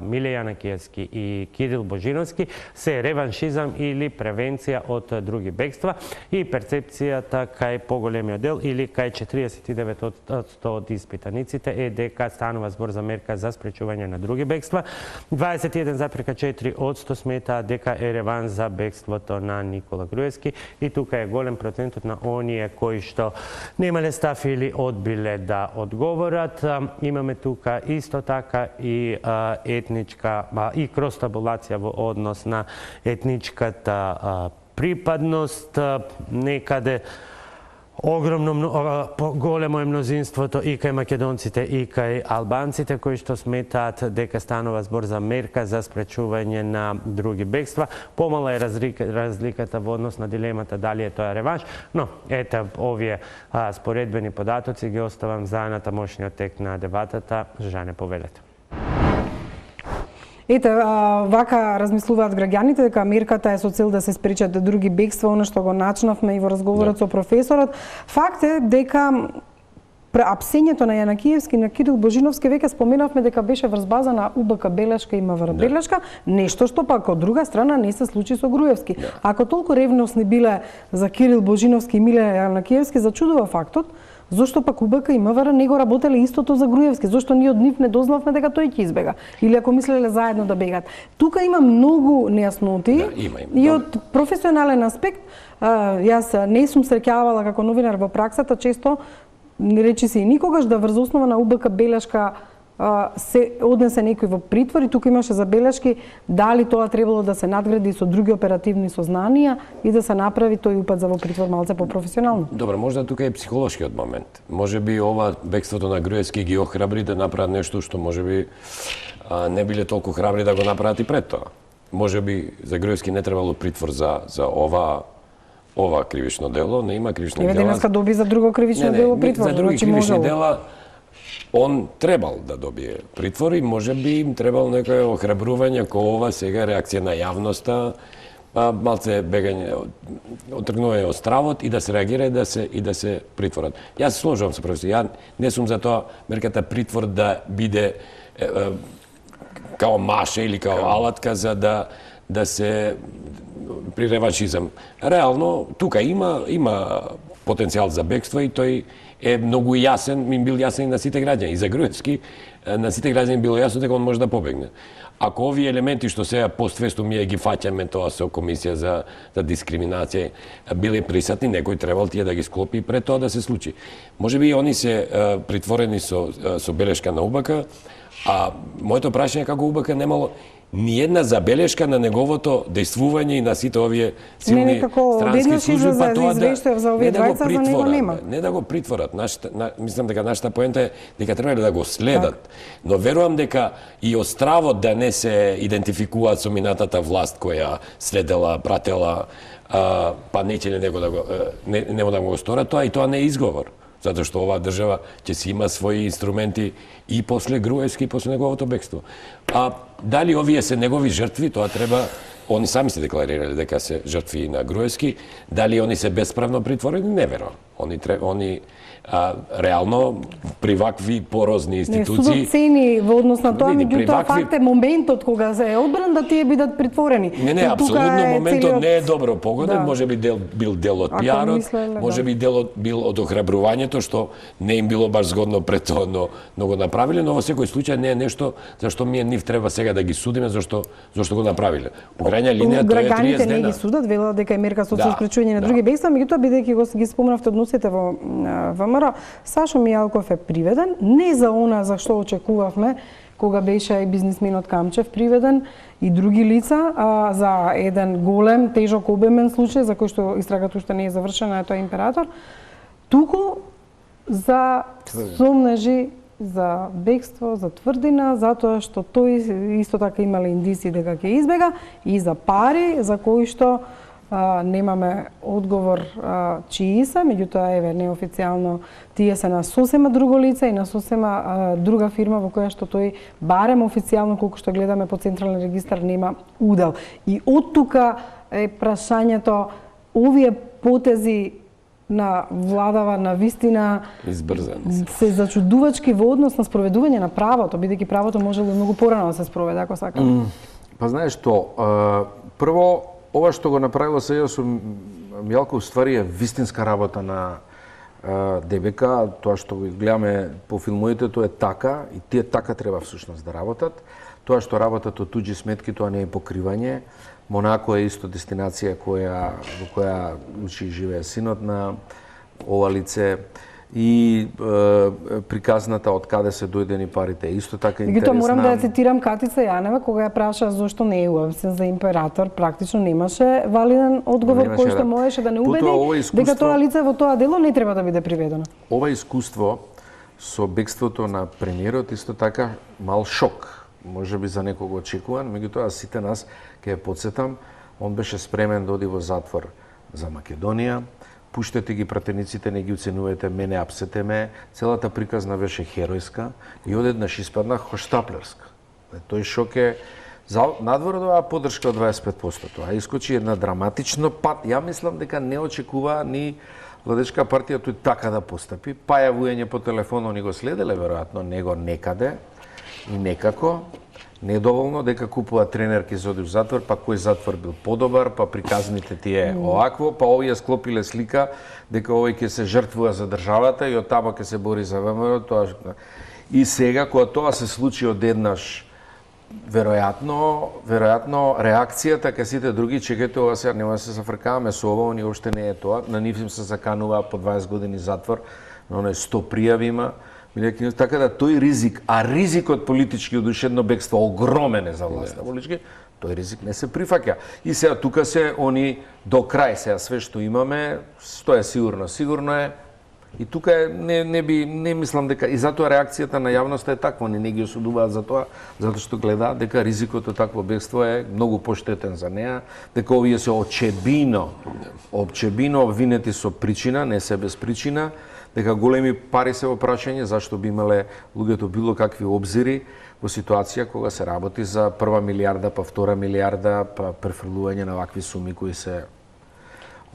Милијан Накиевски и Кирил Божиновски се реваншизам или превенција од други бегства и перцепцијата кај поголемиот дел или кај 49% од испитаниците е дека станува збор за мерка за спречување на други бегства. 21,4% сметаат дека е реванш за бегството на Никола Груевски и тука е голем процентот на оние кои што немале став или одбиле да одговорат. Имаме тука исто така и етничка и кростабулација во однос на етничката припадност, некаде огромно, големо е мнозинството и кај македонците и кај албанците кои што сметаат дека станува збор за мерка за спречување на други бегства. Помала е разликата во однос на дилемата дали е тоа реванш, но ете овие споредбени податоци ги оставам за натамошниот тек на дебатата. Жане, повелете. Ете, вака размислуваат граѓаните дека мерката е со цел да се спречат други бегства, она што го начнавме и во разговорот со професорот. Факт е дека апсењето на Јанакиевски и на Кирил Божиновски веќе споменавме дека беше врз база на УБК белешка и МВР белешка, нешто што пак од друга страна не се случи со Груевски. Ако толку ревностни биле за Кирил Божиновски и Милијан Јанакиевски, зачудува фактот зошто пак УБК и МВР не го работеле истото за Груевски? Зошто ние од нив не дознавме дека тој ќе избега? Или ако мислеле заедно да бегат? Тука има многу нејасноти. И од професионален аспект, јас не сум среќавала како новинар во праксата, често не речи се и никогаш да врз основа на УБК белешка се однесе некој во притвор и тука имаше забелешки дали тоа требало да се надгради со други оперативни сознанија и да се направи тој упат за во притвор малце по-професионално. Добро, можда тука е психолошкиот момент. Можеби ова бегството на Груевски ги охрабри да направат нешто што можеби не биле толку храбри да го направат и пред тоа. Можеби за Груевски не требало притвор за ова кривично дело, не има кривично дело. Денеска доби за друго кривично дело притвор. За други кривични дела он требал да добие притвор и можеби им требал некое охрабрување кој ова сега реакција на јавноста, малце бегање, отргнување од стравот и да се реагира и да се притворат. Јас се сложувам со професор. Ја не сум за тоа мерката притвор да биде као маша или као алатка за да се при реваншизам. Реално, тука има потенцијал за бегство и тој е многу јасен, им бил јасен и на сите граѓани. И за Груевски, на сите граѓани било јасно дека он може да побегне. Ако овие елементи што сега поствестум ние ги фаќаме тоа со комисија за дискриминација биле присатни, некој требал тие да ги склопи пред тоа да се случи. Можеби они се притворени со белешка на УБК, а моето прашање е како УБК немало ни една забелешка на неговото действување и на сите овие силни странски служби, па тоа не да го притворат. Мислам дека нашата поента е дека треба да го следат. Но верувам дека и остравот да не се идентификуваат со минатата власт која следела, пратела, па неќе нема да го сторат тоа, и тоа не е изговор. Затоа што оваа држава ќе си има своји инструменти и после Груевски, и после неговото бегство. А дали овие се негови жртви, тоа треба, они сами се декларирали дека се жртви на Груевски, дали они се бесправно притворени, не верувам. Они реално при вакви порозни институции... Судот цени во однос на тоа, меѓутоа факт е моментот кога се е одбран да тие бидат притворени. Не, апсолутно моментот не е добро погоден, може би бил дел од пиарот, може би дел бил од охрабрувањето, што не им било баш згодно пред тоа, но го направиле, но во секој случај не е нешто зашто ние нив треба сега да ги судиме зашто го направиле. По крајна линија тоа е 30 дена. Не ги судат, велат дека е мерка со исклучување на други бегства, меѓутоа бидејќи ги спомнавте односите во ВМРО, Сашо Мијалков е приведен, не за она за што очекувавме кога беше и бизнисменот Камчев приведен и други лица, за еден голем, тежок, обемен случај за кој што истрагата уште не е завршена, е тоа император, туку за сомнежи за бегство, за тврдина, затоа што тој исто така имале индиции дека ќе избега, и за пари за кои што немаме одговор чии се, меѓутоа еве неофицијално тие се на сосема друго лице и на сосема друга фирма во која што тој барем официјално колку што гледаме по централен регистар нема удел. И од тука е прашањето, овие потези на владава на вистина се зачудувачки во однос на спроведување на правото, бидејќи правото можело многу порано да се спроведе, ако сакаме. Па знаеш што, прво ова што го направило сега со Мијалков ствари е вистинска работа на ДБК, тоа што го гледаме по филмовите, тоа е така и тие така треба всушност да работат. Тоа што работат од туѓи сметки, тоа не е покривање. Монако е исто дестинација во која учи и живее синот на ова лице. И приказната од каде се дојдени парите исто така интересна. Меѓутоа морам да ја цитирам Катица Јанева кога ја праша зошто не е уапсен за император, практично немаше валиден одговор кој што можеше да не убеди дека тоа лице во тоа дело не треба да биде приведено. Ова искуство со бегството на премиерот исто така мал шок, можеби за некого очекуван, меѓутоа сите нас ќе ја потсетам, он беше спремен да оди во затвор за Македонија. Пуштете ги пратениците, не ги оценувате, мене апсете ме. Целата приказна беше херојска и одеднаш испадна хоштаплерска. Тој шок е надвор од оваа поддршка од 25%. Тоа искочи една драматично пат. Ја мислам дека не очекува ни Владечка партија тој така да постапи. Па јавување по телефоно ни го следеле веројатно него некаде и некако. Недоволно дека купува тренерки за оди в затвор, па кој затвор бил подобар, па приказните тие оакво, па овие склопиле слика дека овој ќе се жртвува за државата и од тамо ќе се бори за ВМРО, тоа. И сега кога тоа се случи одеднаш, веројатно реакцијата кај сите други, чекајте, ова сега нема да се зафркаваме со ова, они уште не е тоа, на нив им се заканува по 20 години затвор, но не 100 пријави има. Така да тој ризик, а ризикот политички од ушедно бегство огромен е за власта политички, тој ризик не се прифаќа. И сега тука се они до крај, сега све што имаме, тоа е сигурно е. И тука е, не мислам дека, и затоа реакцијата на јавноста е таква, они не ги осудуваат за тоа, затоа што гледаат дека ризикот од такво бегство е многу поштетен за неа, дека овие се очебино обвинети со причина, не се без причина, дека големи пари се во прашање, зашто би имале луѓето било какви обзири во ситуација кога се работи за прва милијарда, па втора милијарда, па префрлување на вакви суми кои се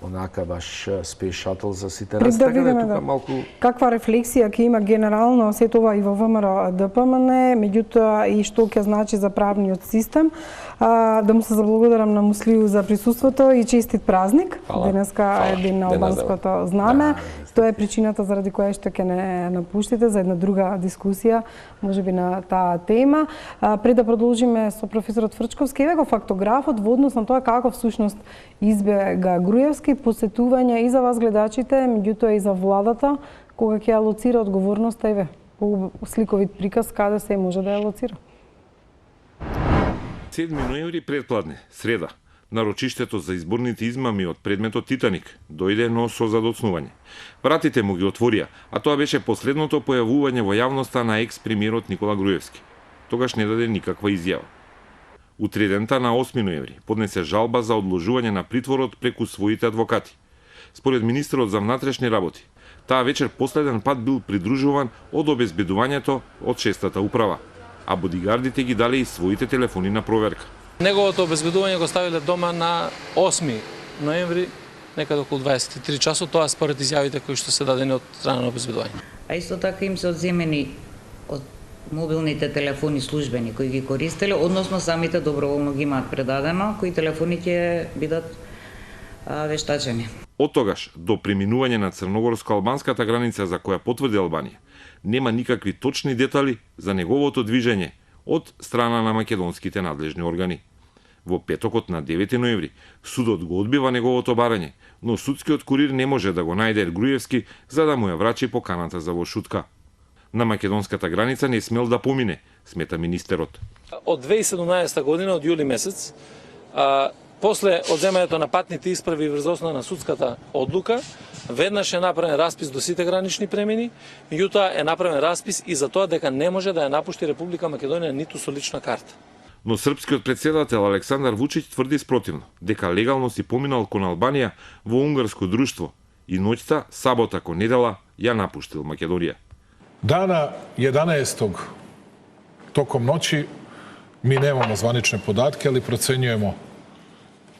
онака баш Space Shuttle за сите Пред нас. да Така да видиме тука да. малку Каква рефлексија ќе има генерално се тоа и во ВМРО ДПМН, меѓутоа и што ќе значи за правниот систем. Да му се заблагодарам на Муслију за присуството и честит празник. Фала. Денеска е ден на Ден на албанското знаме. Тоа е причината заради која што ќе не напуштите за една друга дискусија, можеби на таа тема. Пред да продолжиме со професорот Фрчковски, еве го фактографот во однос на тоа како всушност избега Груевски посетување и за вас гледачите, меѓутоа и за владата, кога ќе алоцира одговорноста, еве, по сликовит приказ каде се може да ја алоцира. 7 ноември предпладне, среда, нарочиштето за изборните измами од предметот Титаник дојде но со задоцнување. Вратите му ги отворија, а тоа беше последното појавување во јавноста на екс-премиерот Никола Груевски. Тогаш не даде никаква изјава. Утредента на 8 ноември поднесе жалба за одложување на притворот преку своите адвокати. Според министерот за внатрешни работи, таа вечер последен пат бил придружуван од обезбедувањето од 6-та управа, а бодигардите ги дале и своите телефони на проверка. Неговото обезбедување го ставиле дома на 8 ноември, некаде околу 23 часот, тоа според изјавите кои што се дадени од страна на обезбедување. А исто така им се одземени од мобилните телефони службени кои ги користеле, односно самите доброволно ги имаат предадено, кои телефони ќе бидат вештачени. Од тогаш до преминување на црногорско-албанската граница за која потврди Албанија, нема никакви точни детали за неговото движење од страна на македонските надлежни органи. Во петокот на 9 ноември судот го одбива неговото барање, но судскиот курир не може да го најде Груевски за да му ја врачи поканата за во шутка. На македонската граница не смел да помине, смета министерот. Од 2017 година, од јули месец, после одземањето на патните исправи врз основа на судската одлука, веднаш е направен распис до сите гранични премини, меѓутоа е направен распис и за тоа дека не може да ја напушти Република Македонија ниту со лична карта. Но српскиот председател Александар Вучич тврди спротивно, дека легално си поминал кон Албанија во унгарско друштво и ноќта, сабота кон недела, ја напуштил Македонија. Dana 11. tokom noći mi nemamo zvanične podatke, ali procenjujemo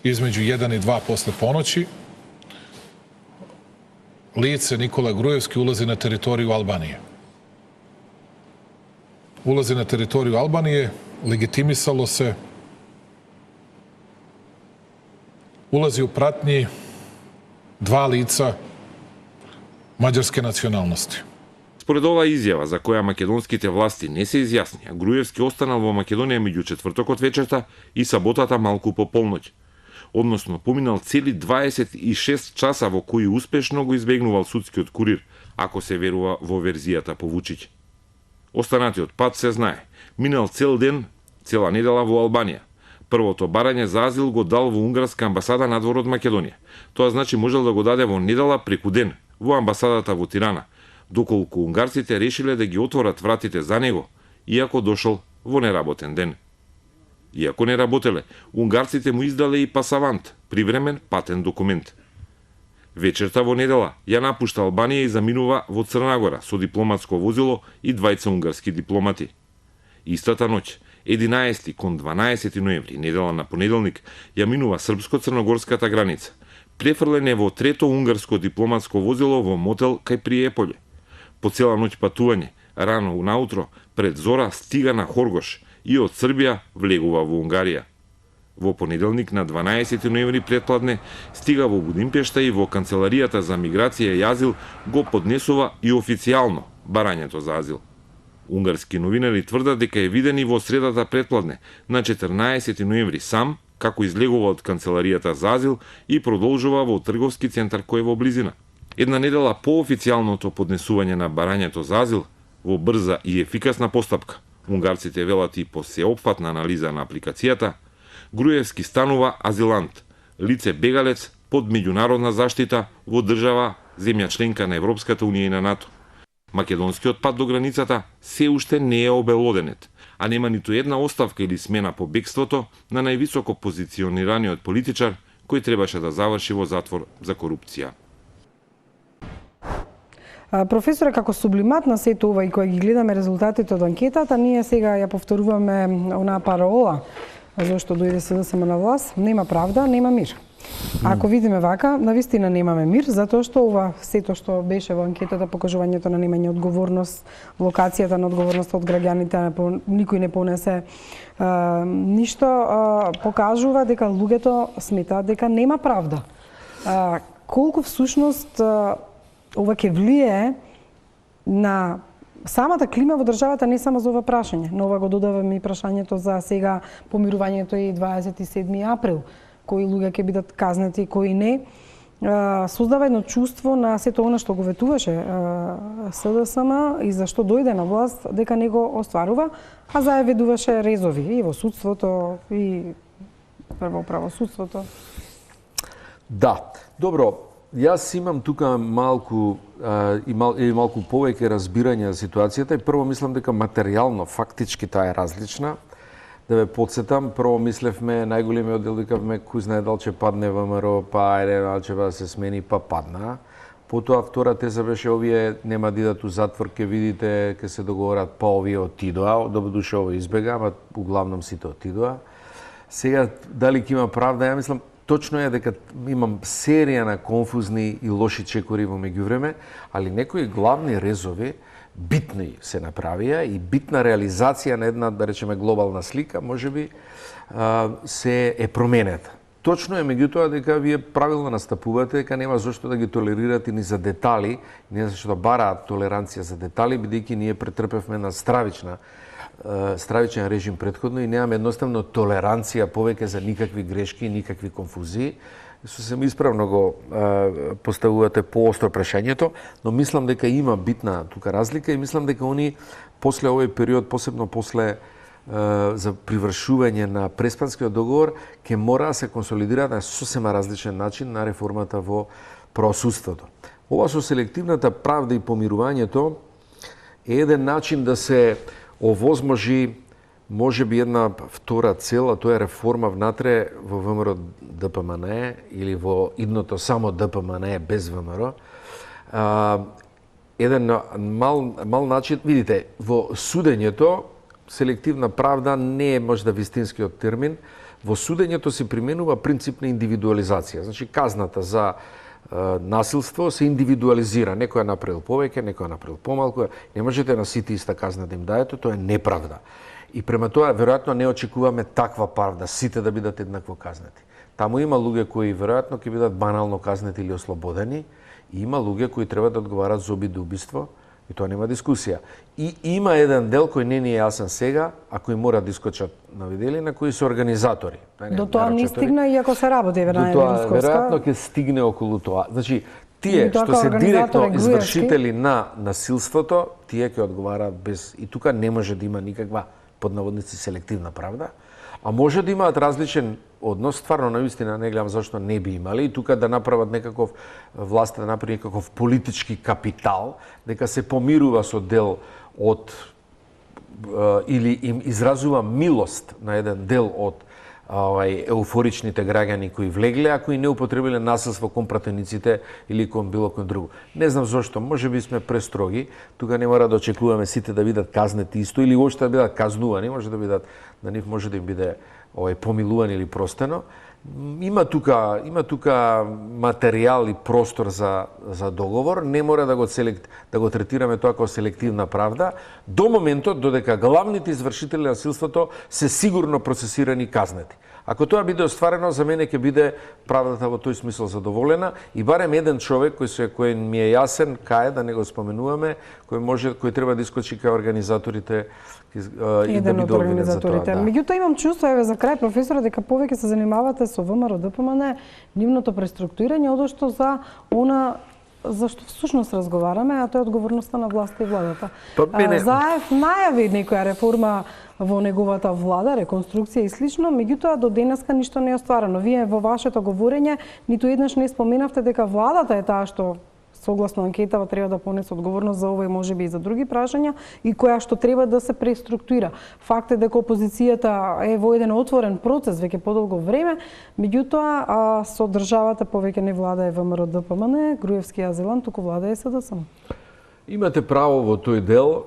između 1 i 2 posle ponoći lice Nikola Grujevski ulazi na teritoriju Albanije. Ulazi na teritoriju Albanije, legitimisalo se, ulazi u pratnji 2 lica mađarske nacionalnosti. Според оваа изјава, за која македонските власти не се изјасни, Груевски останал во Македонија меѓу четвртокот вечерта и саботата малку по полноќ. Односно, поминал цели 26 часа во кои успешно го избегнувал судскиот курир, ако се верува во верзијата по Вучич. Останатиот пат се знае. Минал цел ден, цела недела во Албанија. Првото барање за азил го дал во унгарска амбасада надвор од Македонија. Тоа значи можел да го даде во недела преку ден во амбасадата во Тирана, доколку унгарците решиле да ги отворат вратите за него, иако дошол во неработен ден. Иако не работеле, унгарците му издале и пасавант, привремен патен документ. Вечерта во недела ја напушта Албанија и заминува во Црна Гора со дипломатско возило и 2 унгарски дипломати. Истата ноќ, 11 кон 12 ноември, недела на понеделник, ја минува српско-црногорската граница, префрлен е во 3-то унгарско дипломатско возило во мотел кај Приеполе. По цела ноќ патување, рано наутро, пред зора стига на Хоргош и од Србија влегува во Унгарија. Во понеделник на 12 ноември предпладне стига во Будимпешта и во Канцеларијата за миграција и азил го поднесува и официјално барањето за азил. Унгарски новинари тврдат дека е виден и во средата предпладне на 14 ноември сам како излегува од Канцеларијата за азил и продолжува во трговски центар кој е во близина. Една недела по официјалното поднесување на барањето за азил, во брза и ефикасна постапка, унгарците велат и по сеопфатна анализа на апликацијата, Груевски станува азилант, лице бегалец под меѓународна заштита во држава земја членка на Европската унија и на НАТО. Македонскиот пат до границата се уште не е обелоденет, а нема ниту една оставка или смена по бегството на највисоко позиционираниот политичар кој требаше да заврши во затвор за корупција. Професоре, како сублимат на сето ова и кога ги гледаме резултатите од анкетата, ние сега ја повторуваме онаа парола зашто дојде СДСМ на власт: нема правда, нема мир. Ако видиме вака, навистина немаме мир, затоа што ова сето што беше во анкетата, покажувањето на немање одговорност, локацијата на одговорност од граѓаните, никој не понесе ништо, покажува дека луѓето сметаат дека нема правда. Колку всушност ова ќе влие на самата клима во државата, не само за ова прашање, но ова го додаваме и прашањето за сега помирувањето и 27 април, кои луѓе ќе бидат казнати, кои не, создава едно чувство на сето она што го ветуваше СДСМ и зашто дојде на власт, дека не го остварува, а зајаведуваше резови и во судството, и во правосудството. Да, добро. Јас имам тука малку повеќе разбирање за ситуацијата и прво мислам дека материјално, фактички таа е различна. Да ве подсетам, прво мислевме, најголемиот дел викавме, кој знае дали ќе падне ВМРО, па ајде, дали ќе да се смени, па падна. Потоа втора теза беше, овие нема да идат у затвор, ќе видите, ќе се договорат, па овие отидоа, добродуше ово избега, ама углавном сите отидоа. Сега, дали ќе има правда, ја мислам, точно е дека имам серија на конфузни и лоши чекори во меѓувреме, али некои главни резови битни се направија и битна реализација на една, да речеме, глобална слика, можеби се е променета. Точно е меѓутоа дека вие правилно настапувате дека нема зошто да ги толерирате ни за детали, не зашто да бараат толеранција за детали, бидејќи ние претрпевме на стравичен режим претходно и немаме едноставно толеранција повеќе за никакви грешки и никакви конфузии. Сосем исправно го поставувате поостро прашањето, но мислам дека има битна тука разлика и мислам дека они после овој период, посебно после за привршување на Преспанскиот договор, ќе мора да се консолидира на сосема различен начин на реформата во правосудството. Ова со селективната правда и помирувањето е еден начин да се овозможи можеби една втора цел, а тоа е реформа внатре во ВМРО ДПМН или во идното само ДПМН без ВМРО. Еден мал начин, видите, во судењето селективна правда не е можда вистинскиот термин. Во судењето се применува принцип на индивидуализација. Значи казната за насилство се индивидуализира. Некој е направил повеќе, некој е направил помалку. Не можете на сите иста казна да им даете, тоа е неправда. И према тоа, веројатно, не очекуваме таква правда, сите да бидат еднакво казнати. Таму има луѓе кои, веројатно, ќе бидат банално казнати или ослободени, и има луѓе кои треба да одговарат за обид и убиство, и тоа нема дискусија. И има еден дел кој не ни е јасен сега, а кои мора да искочат на видели, на кои се организатори. До тоа не стигна, иако се работи Верна Евросковска. До тоа, веројатно, ќе стигне околу тоа. Значи, тие што се директно извршители на насилството, тие ќе одговараат без... И тука не може да има никаква, под наводници, селективна правда, а може да имаат различен однос, стварно навистина не гледам зашто не би имали, и тука да направат некаков, власта да направи некаков политички капитал, дека се помирува со дел од, или им изразува милост на еден дел од еуфоричните граѓани кои влегле, а кои не употребиле насилство кон пратениците или кон било кој друго. Не знам зошто, може би сме престроги, тука не мора да очекуваме сите да бидат казнети исто или уопште да бидат казнувани, може да бидат, на нив може да им биде помилуван или простено. Има тука материјал и простор за договор, не мора да го третираме тоа како селективна правда, до моментот додека главните извршители на насилството се сигурно процесирани и казнети. Ако тоа биде остварено, за мене ќе биде правдата во тој смисол задоволена и барем еден човек кој ми е јасен, кај да не го споменуваме, кој треба да искочи кај организаторите и да биде обвинет за тоа. Да. Меѓутоа имам чувство, еве за крај, професоре, дека повеќе се занимавате со ВМРО ДПМН, нивното преструктурирање, одошто за она зашто всушност разговараме, а тоа е одговорноста на власта и владата. Заев најави некоја реформа во неговата влада, реконструкција и слично, меѓутоа до денеска ништо не е остварено. Вие во вашето говорење ниту еднаш не споменавте дека владата е таа што согласно анкетава треба да понесе одговорност за ова и можеби и за други прашања и која што треба да се преструктуира. Факт е дека опозицијата е во еден отворен процес веќе подолго време, меѓутоа со државата повеќе не влада е ВМРО ДПМН, Груевски и Азелан, туку влада е СДСМ. Имате право во тој дел.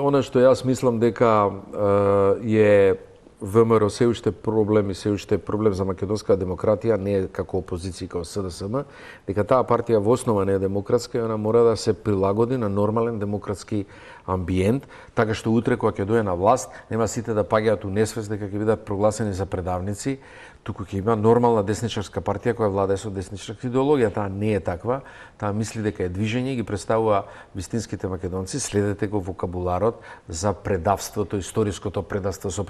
Она што јас мислам дека е ВМРО се уште проблем и се уште проблем за македонска демократија, не е како опозиција како СДСМ, дека таа партија во основа не е демократска и она мора да се прилагоди на нормален демократски амбиент, така што утре кога ќе дое на власт, нема сите да паѓаат у несвест дека ќе бидат прогласени за предавници, туку ќе има нормална десничарска партија која владае со десничарска идеологија. Таа не е таква, таа мисли дека е движење и ги представува вистинските македонци, следете го вокабуларот за предавството, историското предавство со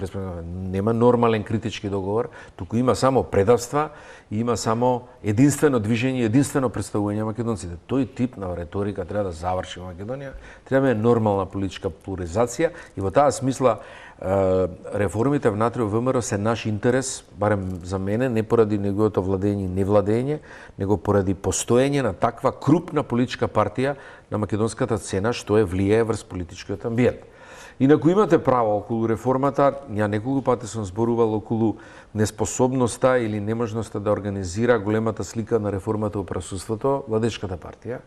нема нормален критички договор, туку има само предавства и има само единствено движење, единствено представување на македонците. Тој тип на реторика треба да заврши во Македонија, треба да е нормална политичка плурализација и во таа смисла реформите внатре во ВМРО се наш интерес, барем за мене, не поради неговото владење и невладење, него поради постоење на таква крупна политичка партија на македонската сцена, што е влијае врз политичкиот амбиент. Инаку имате право околу реформата, ја неколку пати сум зборувал околу неспособноста или неможноста да организира големата слика на реформата во правосудството, владечката партија.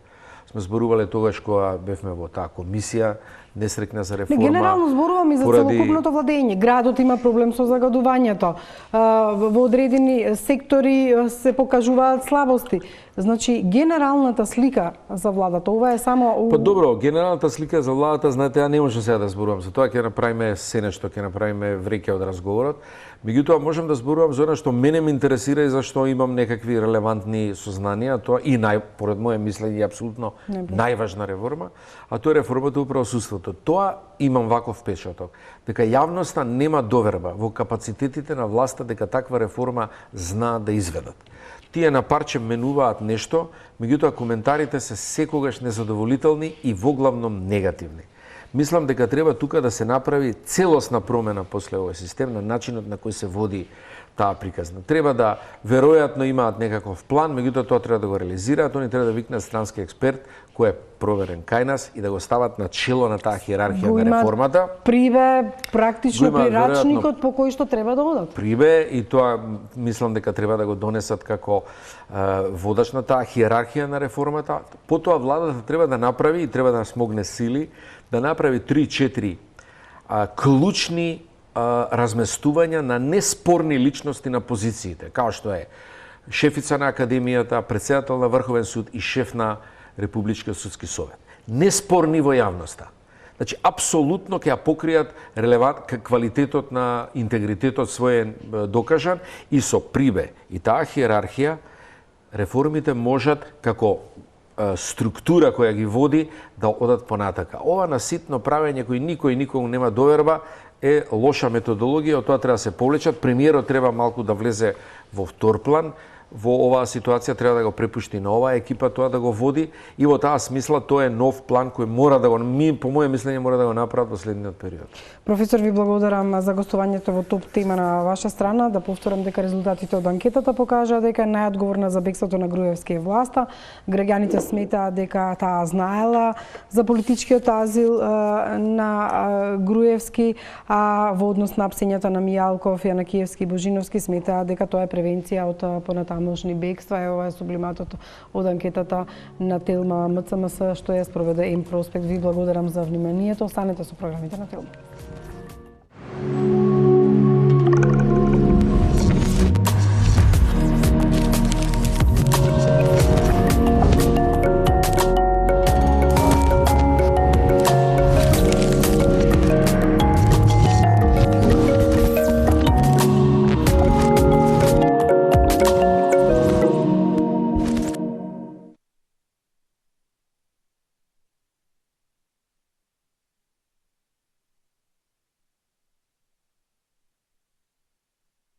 Сме зборувале тогаш кога бевме во таа комисија, несрекна за реформа. Генерално зборувам и за целокупното владење. Градот има проблем со загадувањето. Во одредени сектори се покажуваат слабости. Значи, генералната слика за владата, ова е само... Па добро, генералната слика за владата, знаете, ја не може сега да зборувам за тоа, ќе направиме се нешто, ќе направиме вреќе од разговорот. Меѓутоа, можам да зборувам за она што мене ме интересира и зашто имам некакви релевантни сознанија, тоа и поред моје мислење апсолутно најважна реформа, а тоа е реформата во правосудството. Тоа имам ваков впечаток, дека јавноста нема доверба во капацитетите на власта дека таква реформа знаат да изведат. Тие на парче менуваат нешто, меѓутоа коментарите се секогаш незадоволителни и воглавном негативни. Мислам дека треба тука да се направи целосна промена после овој систем на начинот на кој се води таа приказна. Треба да веројатно имаат некаков план, меѓутоа тоа треба да го реализираат, они треба да викнат странски експерт кој е проверен кај нас и да го стават на чело на таа хиерархија на реформата. Прибе практично прирачникот по кој што треба да одат. Прибе и тоа мислам дека треба да го донесат како водач на таа хиерархија на реформата. Потоа владата треба да направи и треба да смогне сили да направи 3-4 клучни разместувања на неспорни личности на позициите, како што е шефица на Академијата, председател на Врховен суд и шеф на Републичкиот судски совет. Неспорни во јавноста. Значи, апсолутно ќе ја покријат квалитетот на интегритетот својен докажан и со прибе и таа хиерархија реформите можат како структура која ги води да одат понатака. Ова на ситно правење кој никој никому нема доверба е лоша методологија, од тоа треба да се повлечат. Премиерот треба малку да влезе во втор план. Во оваа ситуација треба да го препушти на оваа екипа тоа да го води и во таа смисла тоа е нов план кој мора да го по моје мислење мора да го направат во следниот период. Професор, ви благодарам за гостувањето во топ тема на ваша страна. Да повторам дека резултатите од анкетата покажаа дека најодговорна за бегството на Груевски е власта. Граѓаните сметаат дека таа знаела за политичкиот азил на Груевски, а во однос на апсењата на Мијалков, Јанакиевски и Божиновски сметаат дека тоа е превенција од понатамошни бегства. Е, ова е сублиматот од анкетата на Телма МЦМС што ја спроведе М Проспект. Ви благодарам за вниманието. Останете со програмите на Телма.